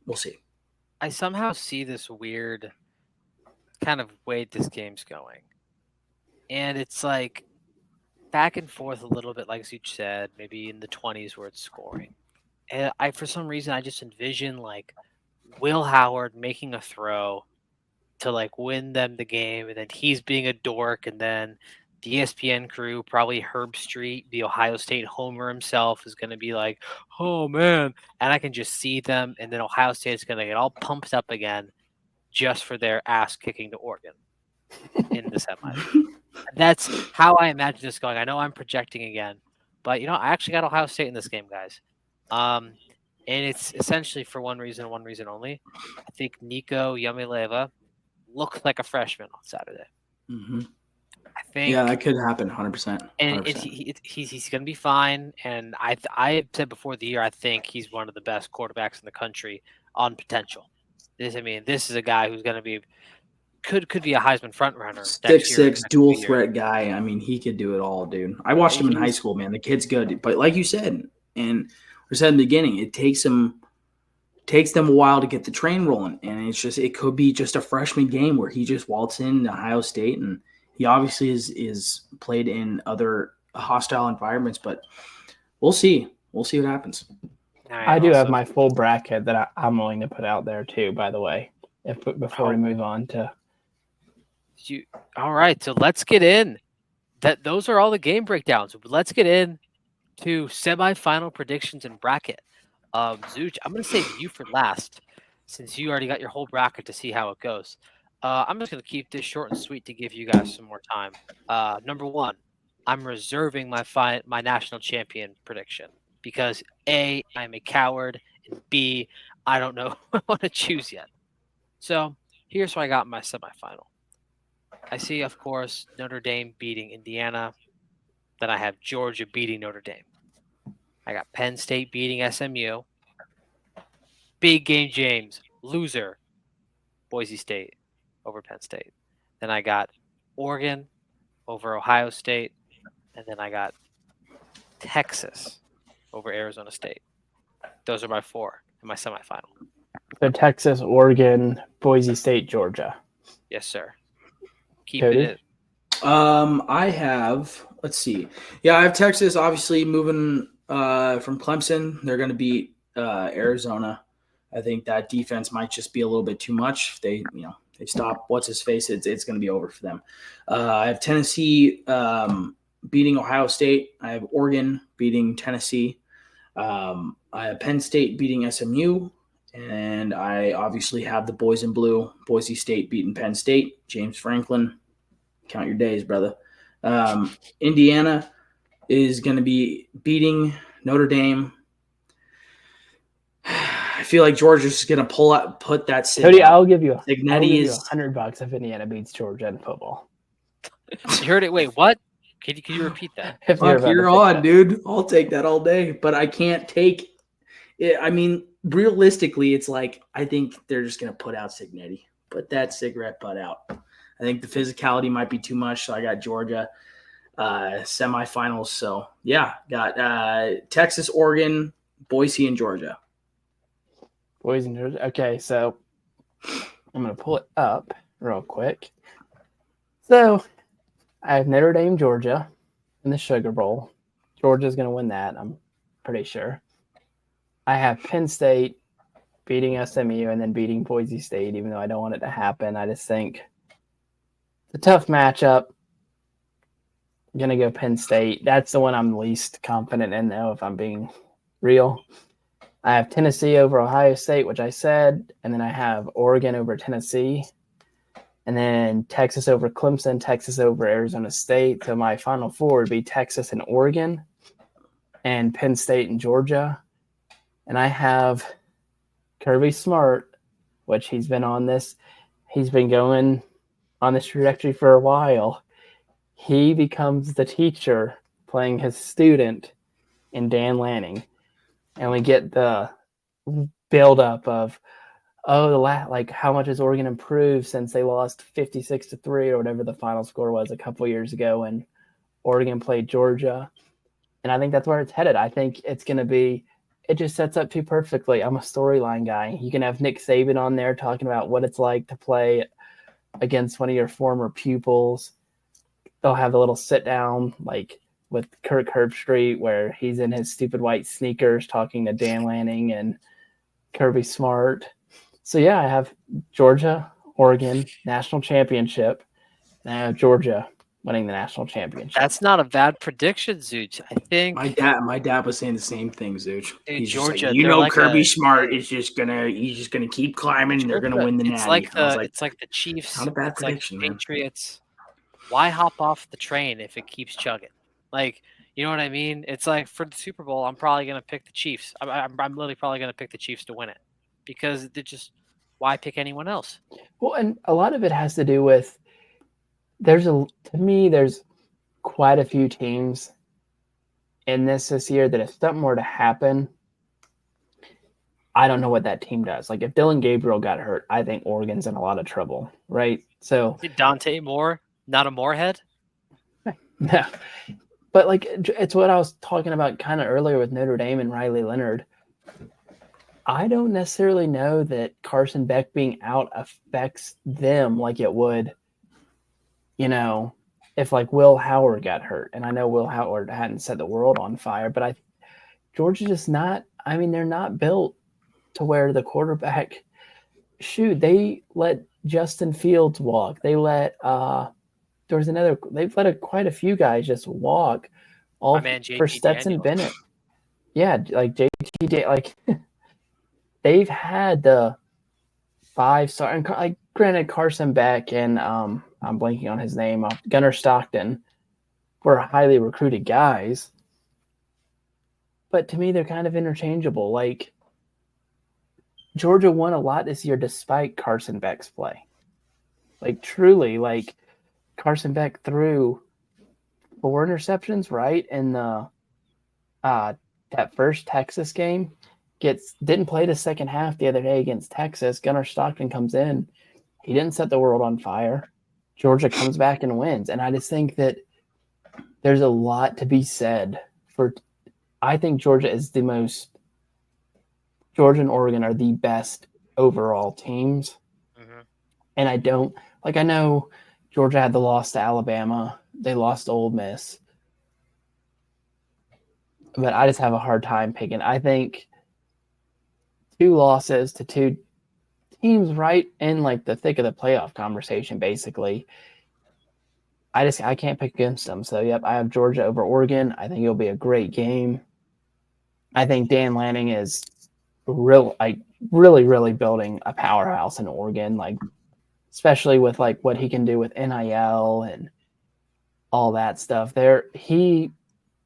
we'll see. I somehow see this weird kind of way this game's going, and it's like back and forth a little bit, like Zooch said, maybe in the 20s where it's scoring. And for some reason, I just envision like Will Howard making a throw to like win them the game, and then he's being a dork, and then the ESPN crew, probably Herb Street, the Ohio State homer himself, is going to be like, oh man, and I can just see them, and then Ohio State's going to get all pumped up again just for their ass kicking to Oregon in the semis. That's how I imagine this going. I know I'm projecting again, but I actually got Ohio State in this game, guys. And it's essentially for one reason only. I think Nico Yamileva looked like a freshman on Saturday. Mm-hmm. I think, yeah, that could happen, 100%. And he's going to be fine. And I said before the year, I think he's one of the best quarterbacks in the country on potential. This is a guy who's going to be. Could be a Heisman front runner. 6'6", dual threat guy. I mean, he could do it all, dude. I watched him in high school, man. The kid's good, but like you said, and we said in the beginning, it takes them a while to get the train rolling, and it could be just a freshman game where he just waltz in Ohio State, and he obviously is played in other hostile environments, but we'll see. We'll see what happens. I do have my full bracket that I'm willing to put out there too, by the way, before we move on to. All right, so let's get in. Those are all the game breakdowns. Let's get in to semifinal predictions and bracket. Zooch, I'm going to save you for last, since you already got your whole bracket to see how it goes. I'm just going to keep this short and sweet to give you guys some more time. Number one, I'm reserving my national champion prediction because A, I'm a coward, and B, I don't know who I want to choose yet. So here's what I got in my semifinal. I see, of course, Notre Dame beating Indiana. Then I have Georgia beating Notre Dame. I got Penn State beating SMU. Big game James, loser, Boise State over Penn State. Then I got Oregon over Ohio State. And then I got Texas over Arizona State. Those are my four in my semifinal. So Texas, Oregon, Boise State, Georgia. Yes, sir. Keep Cody? it. I have, let's see. Yeah, I have Texas obviously moving from Clemson. They're going to beat Arizona. I think that defense might just be a little bit too much. If they stop what's his face, it's going to be over for them. I have Tennessee beating Ohio State. I have Oregon beating Tennessee. I have Penn State beating SMU. And I obviously have the boys in blue, Boise State beating Penn State. James Franklin, count your days, brother. Indiana is going to be beating Notre Dame. I feel like Georgia's going to put that. Cody, I'll give you $100 $100 if Indiana beats Georgia in football. You heard it. Wait, what? Can you repeat that? If Fuck, you're on, dude. I'll take that all day. But I can't take it. I mean, realistically, it's like I think they're just going to put out Signetti. Put that cigarette butt out. I think the physicality might be too much. So I got Georgia semifinals. So, yeah, got Texas, Oregon, Boise, and Georgia. Boise and Georgia. Okay, so I'm going to pull it up real quick. So I have Notre Dame, Georgia in the Sugar Bowl. Georgia's going to win that, I'm pretty sure. I have Penn State beating SMU and then beating Boise State, even though I don't want it to happen. I just think it's a tough matchup. I'm going to go Penn State. That's the one I'm least confident in, though, if I'm being real. I have Tennessee over Ohio State, which I said, and then I have Oregon over Tennessee, and then Texas over Clemson, Texas over Arizona State. So my final four would be Texas and Oregon and Penn State and Georgia. And I have Kirby Smart, which he's been going on this trajectory for a while. He becomes the teacher playing his student in Dan Lanning. And we get the build-up of, how much has Oregon improved since they lost 56-3 or whatever the final score was a couple years ago, and Oregon played Georgia. And I think that's where it's headed. I think it's going to be – it just sets up too perfectly. I'm a storyline guy. You can have Nick Saban on there talking about what it's like to play against one of your former pupils. They'll have a little sit-down, with Kirk Herbstreit, where he's in his stupid white sneakers talking to Dan Lanning and Kirby Smart. So, yeah, I have Georgia, Oregon, national championship, and I have Georgia winning the national championship. That's not a bad prediction, Zooch. I think my dad was saying the same thing, Zooch. Dude, He's Georgia, just like, Kirby Smart is he's just gonna keep climbing and they're gonna win the natty. It's like the Chiefs. Not a bad it's prediction, like man. Patriots. Why hop off the train if it keeps chugging? You know what I mean? It's like for the Super Bowl, I'm probably going to pick the Chiefs. I'm literally probably going to pick the Chiefs to win it because they're just why pick anyone else? Well, and a lot of it has to do with there's quite a few teams in this year that if something were to happen, I don't know what that team does. Like if Dylan Gabriel got hurt, I think Oregon's in a lot of trouble, right? So Dante Moore, not a Moorhead? No. But it's what I was talking about kind of earlier with Notre Dame and Riley Leonard. I don't necessarily know that Carson Beck being out affects them like it would, if Will Howard got hurt. And I know Will Howard hadn't set the world on fire, but Georgia's just not. I mean, they're not built to where the quarterback. Shoot, they let Justin Fields walk. They let they've let quite a few guys just walk, all for Stetson Bennett. Yeah, JT, they've had the 5-star, and granted, Carson Beck and I'm blanking on his name, Gunnar Stockton were highly recruited guys. But to me, they're kind of interchangeable. Like, Georgia won a lot this year despite Carson Beck's play. Like, truly, like, Carson Beck threw 4 interceptions, right? In the that first Texas game. Didn't play the second half the other day against Texas. Gunnar Stockton comes in. He didn't set the world on fire. Georgia comes back and wins. And I just think that there's a lot to be said for – I think Georgia is the most – Georgia and Oregon are the best overall teams. Mm-hmm. And I don't – like, I know Georgia had the loss to Alabama. They lost to Ole Miss. But I just have a hard time picking. I think 2 losses to 2 teams right in like the thick of the playoff conversation, basically. I can't pick against them. So, yep, I have Georgia over Oregon. I think it'll be a great game. I think Dan Lanning is really building a powerhouse in Oregon, like especially with like what he can do with NIL and all that stuff. He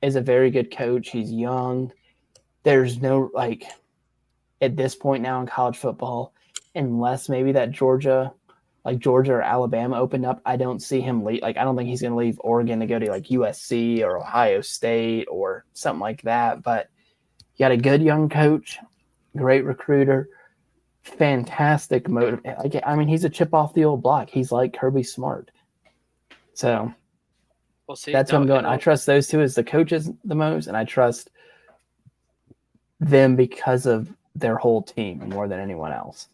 is a very good coach. He's young. There's no, like, at this point now in college football, unless maybe that Georgia or Alabama opened up, I don't see him leave. Like, I don't think he's going to leave Oregon to go to like USC or Ohio State or something like that. But you got a good young coach, great recruiter, fantastic motive. I mean, he's a chip off the old block. He's like Kirby Smart. So we'll see. That's what I'm going. I trust those 2 as the coaches the most, and I trust them because of their whole team more than anyone else.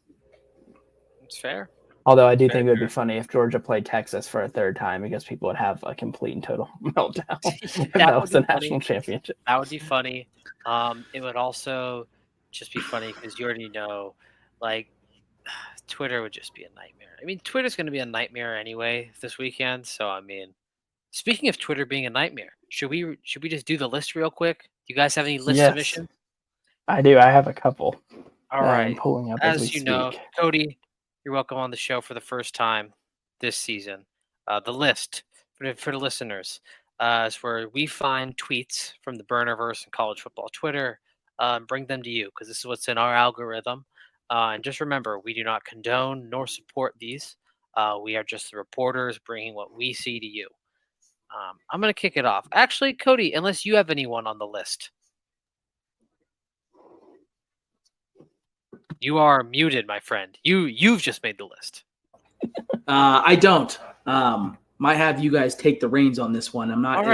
It's fair. Although I do think it would be funny if Georgia played Texas for a 3rd time because people would have a complete and total meltdown if that was the national championship. That would be funny. It would also just be funny because you already know, like, Twitter would just be a nightmare. I mean, Twitter's going to be a nightmare anyway this weekend. So, I mean, speaking of Twitter being a nightmare, should we just do the list real quick? Do you guys have any list submissions? I do. I have a couple. All right. I'm pulling up as you know, Cody, you're welcome on the show for the first time this season. The list for the listeners is where we find tweets from the Burnerverse and college football Twitter and bring them to you because this is what's in our algorithm. And just remember, we do not condone nor support these. We are just the reporters bringing what we see to you. I'm going to kick it off. Actually, Cody, unless you have anyone on the list. You are muted, my friend. You've just made the list. I don't. Might have you guys take the reins on this one. I'm not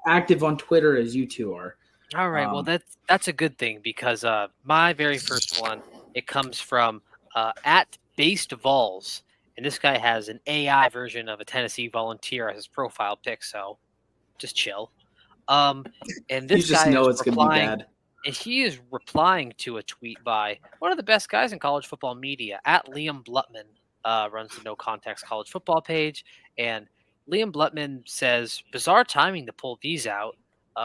active on Twitter as you 2 are. All right. Well, that's a good thing because my very first one, it comes from at Based Vols. And this guy has an AI version of a Tennessee Volunteer as his profile pic, so just chill. And this you just guy know is it's going to be bad. And he is replying to a tweet by one of the best guys in college football media, at Liam Blutman, runs the No Context College Football page. And Liam Blutman says, bizarre timing to pull these out,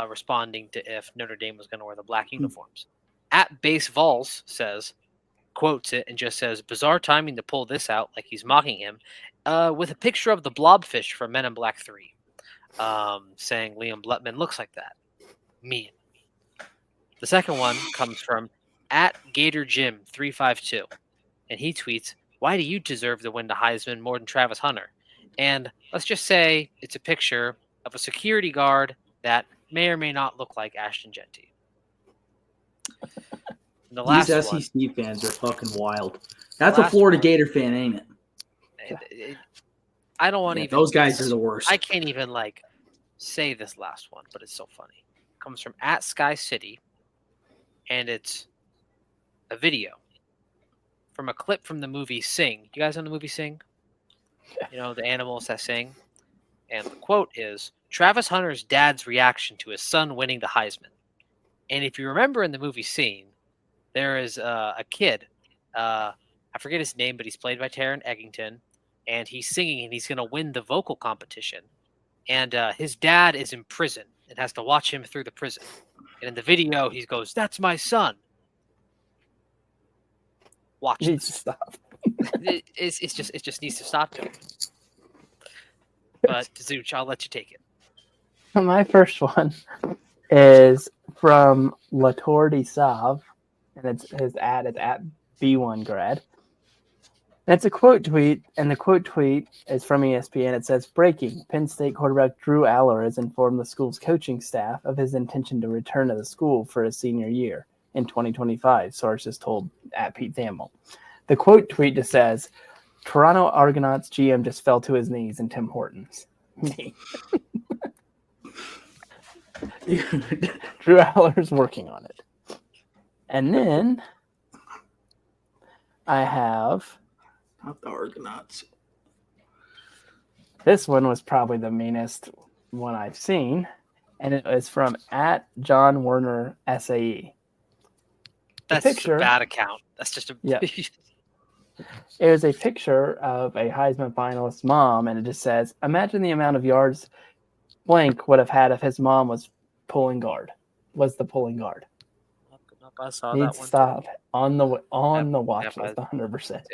responding to if Notre Dame was going to wear the black uniforms. At Base Vols says, quotes it and just says, bizarre timing to pull this out, like he's mocking him, with a picture of the blobfish from Men in Black 3, saying Liam Blutman looks like that. Mean. The second one comes from at Gator Jim 352, and he tweets, why do you deserve to win the Heisman more than Travis Hunter? And let's just say it's a picture of a security guard that may or may not look like Ashton Genty. The last These SEC fans are fucking wild. That's a Florida Gator fan, ain't it? I don't want to even. Those guys are the worst. I can't even say this last one, but it's so funny. It comes from at Sky City, and it's a video from a clip from the movie Sing. You guys know the movie Sing? You know, the animals that sing? And the quote is, Travis Hunter's dad's reaction to his son winning the Heisman. And if you remember in the movie Sing, there is a kid. I forget his name, but he's played by Taron Egerton. And he's singing, and he's going to win the vocal competition. And his dad is in prison and has to watch him through the prison. And in the video, he goes, that's my son. Watch Needs this. to stop. It just needs to stop doing it. But Zooch, I'll let you take it. My first one is from Latour de Sauve, and it's his ad is at B1 grad. And it's a quote tweet, and the quote tweet is from ESPN. It says, "Breaking: Penn State quarterback Drew Aller has informed the school's coaching staff of his intention to return to the school for his senior year in 2025." Sources told at Pete Thamel. The quote tweet just says, "Toronto Argonauts GM just fell to his knees in Tim Hortons." Me. Drew Aller's working on it. And then I have... Not the Argonauts. This one was probably the meanest one I've seen, and it was from at John Werner SAE. That's a bad account. That's just a... Yeah. It was a picture of a Heisman finalist's mom, and it just says, "Imagine the amount of yards blank would have had if his mom was the pulling guard." I saw Needs that to one. stop on the watch list 100%.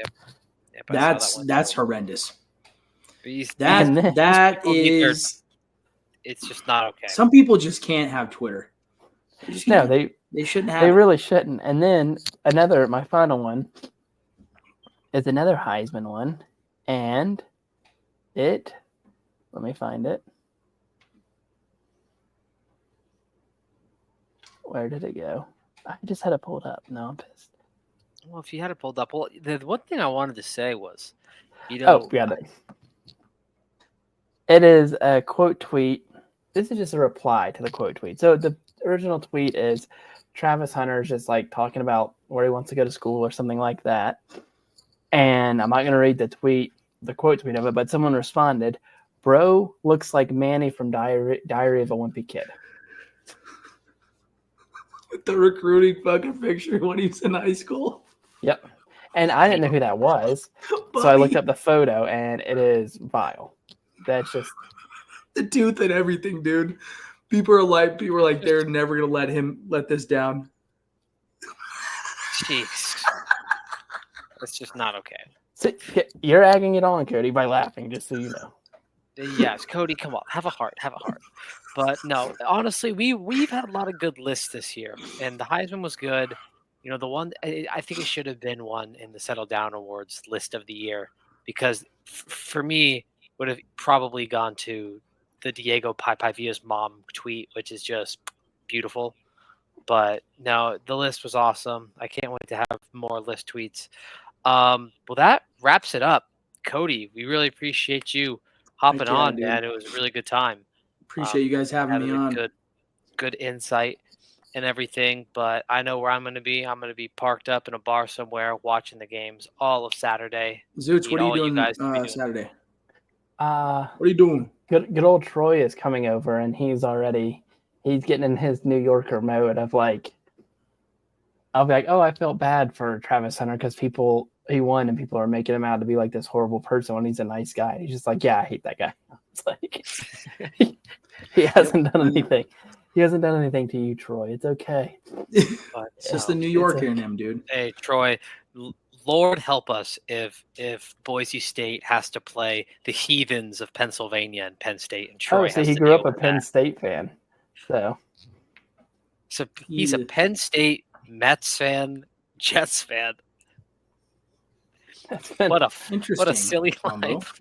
That's horrendous. It's just not okay. Some people just can't have Twitter. No, they shouldn't have. They really shouldn't. And then my final one is another Heisman one, and let me find it. Where did it go? I just had it pulled up. No, I'm pissed. Well, if you had it pulled up, the one thing I wanted to say was, it is a quote tweet. This is just a reply to the quote tweet. So the original tweet is Travis Hunter's just like talking about where he wants to go to school or something like that. And I'm not going to read the quote tweet of it, but someone responded, "Bro looks like Manny from Diary of a Wimpy Kid." With the recruiting fucking picture when he's in high school. Yep. And I didn't know who that was. So I looked up the photo, and it is vile. That's just the tooth and everything, dude. People are like, they're never gonna let this down. Jeez. That's just not okay. So you're egging it on, Cody, by laughing, just so you know. Yes, Cody, come on. Have a heart. But no, honestly, we've had a lot of good lists this year, and the Heisman was good. You know, the one I think it should have been one in the Settle Down Awards list of the year, because for me would have probably gone to the Diego Villa's mom tweet, which is just beautiful. But no, the list was awesome. I can't wait to have more list tweets. Well, that wraps it up. Cody, we really appreciate you hopping on, dude. man. It was a really good time. Appreciate you guys having me on. Good insight and everything. But I know where I'm going to be. I'm going to be parked up in a bar somewhere watching the games all of Saturday. Zooch, what are you doing Saturday? What are you doing? Good old Troy is coming over, and he's getting in his New Yorker mode of like, I'll be like, oh, I felt bad for Travis Hunter because he won and people are making him out to be like this horrible person when he's a nice guy. He's just like, yeah, I hate that guy. It's like he hasn't done anything. He hasn't done anything to you, Troy. It's okay. But, it's just the New Yorker in him, dude. Hey, Troy, Lord help us if Boise State has to play the heathens of Pennsylvania and Penn State, and Troy. Oh, so he grew up a Penn State fan. So he's a Penn State Mets fan, Jets fan. What a silly life.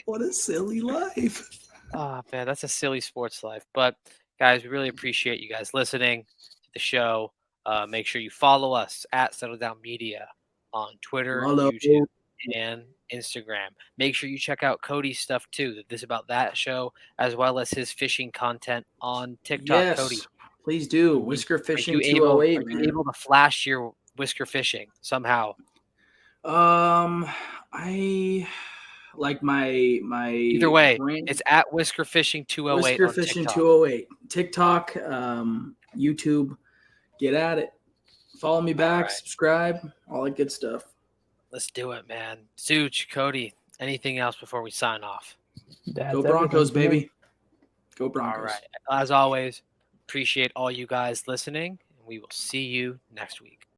What a silly life. Oh, man, that's a silly sports life. But, guys, we really appreciate you guys listening to the show. Make sure you follow us at Settle Down Media on Twitter, YouTube, and Instagram. Make sure you check out Cody's stuff, too. This About That show, as well as his fishing content on TikTok. Yes, Cody, please do. Whisker Fishing 208. Are you able to flash your whisker fishing somehow? I like my either way brand, it's at Whisker Fishing 208. Whisker Fishing 208. TikTok, YouTube. Get at it. Follow me back, subscribe, all that good stuff. Let's do it, man. Zooch, Cody, anything else before we sign off? Go Broncos, baby. Go Broncos. All right. As always, appreciate all you guys listening, and we will see you next week.